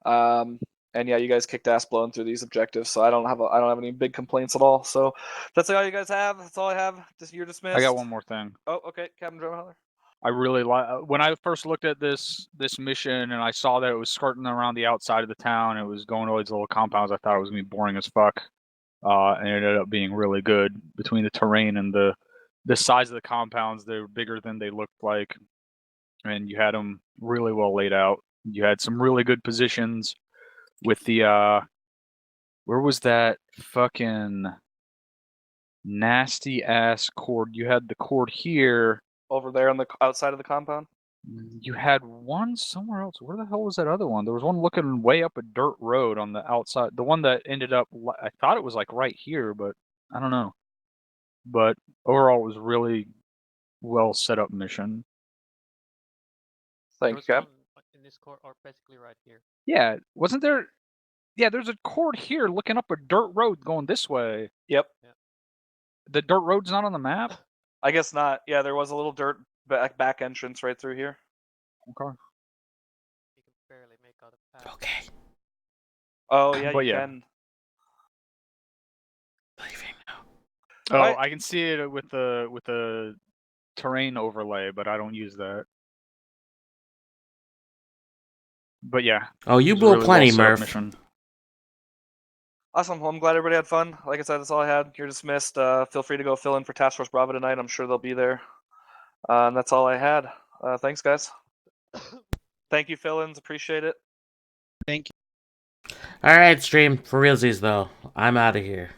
And yeah, you guys kicked ass blowing through these objectives. So I don't have any big complaints at all. So that's all you guys have. That's all I have. You're dismissed. I got one more thing. Oh, okay, Captain Drumheller. I really like when I first looked at this mission and I saw that it was skirting around the outside of the town. It was going to all these little compounds. I thought it was gonna be boring as fuck, and it ended up being really good. Between the terrain and the size of the compounds, they were bigger than they looked like, and you had them really well laid out. You had some really good positions with the where was that fucking nasty ass cord? You had the cord here. Over there on the outside of the compound. You had one somewhere else. Where the hell was that other one? There was one looking way up a dirt road on the outside. The one that ended up, I thought it was like right here, but I don't know. But overall, it was really well set up mission. Thank you, Cap. In this core, or basically right here. Yeah, wasn't there? Yeah, there's a cord here looking up a dirt road going this way. Yep. The dirt road's not on the map? I guess not. Yeah, there was a little dirt back entrance right through here. Okay. You can barely make out a path. Okay. Oh yeah, But you yeah. can. Leaving now. Oh, What? I can see it with the terrain overlay, but I don't use that. But yeah. Oh, you it was a blew really plenty, well set up Murph. mission. Awesome. Well, I'm glad everybody had fun. Like I said, that's all I had. You're dismissed. Feel free to go fill in for Task Force Bravo tonight. I'm sure they'll be there. And that's all I had. Thanks, guys. Thank you, fill-ins. Appreciate it. Thank you. All right, stream for realsies though. I'm out of here.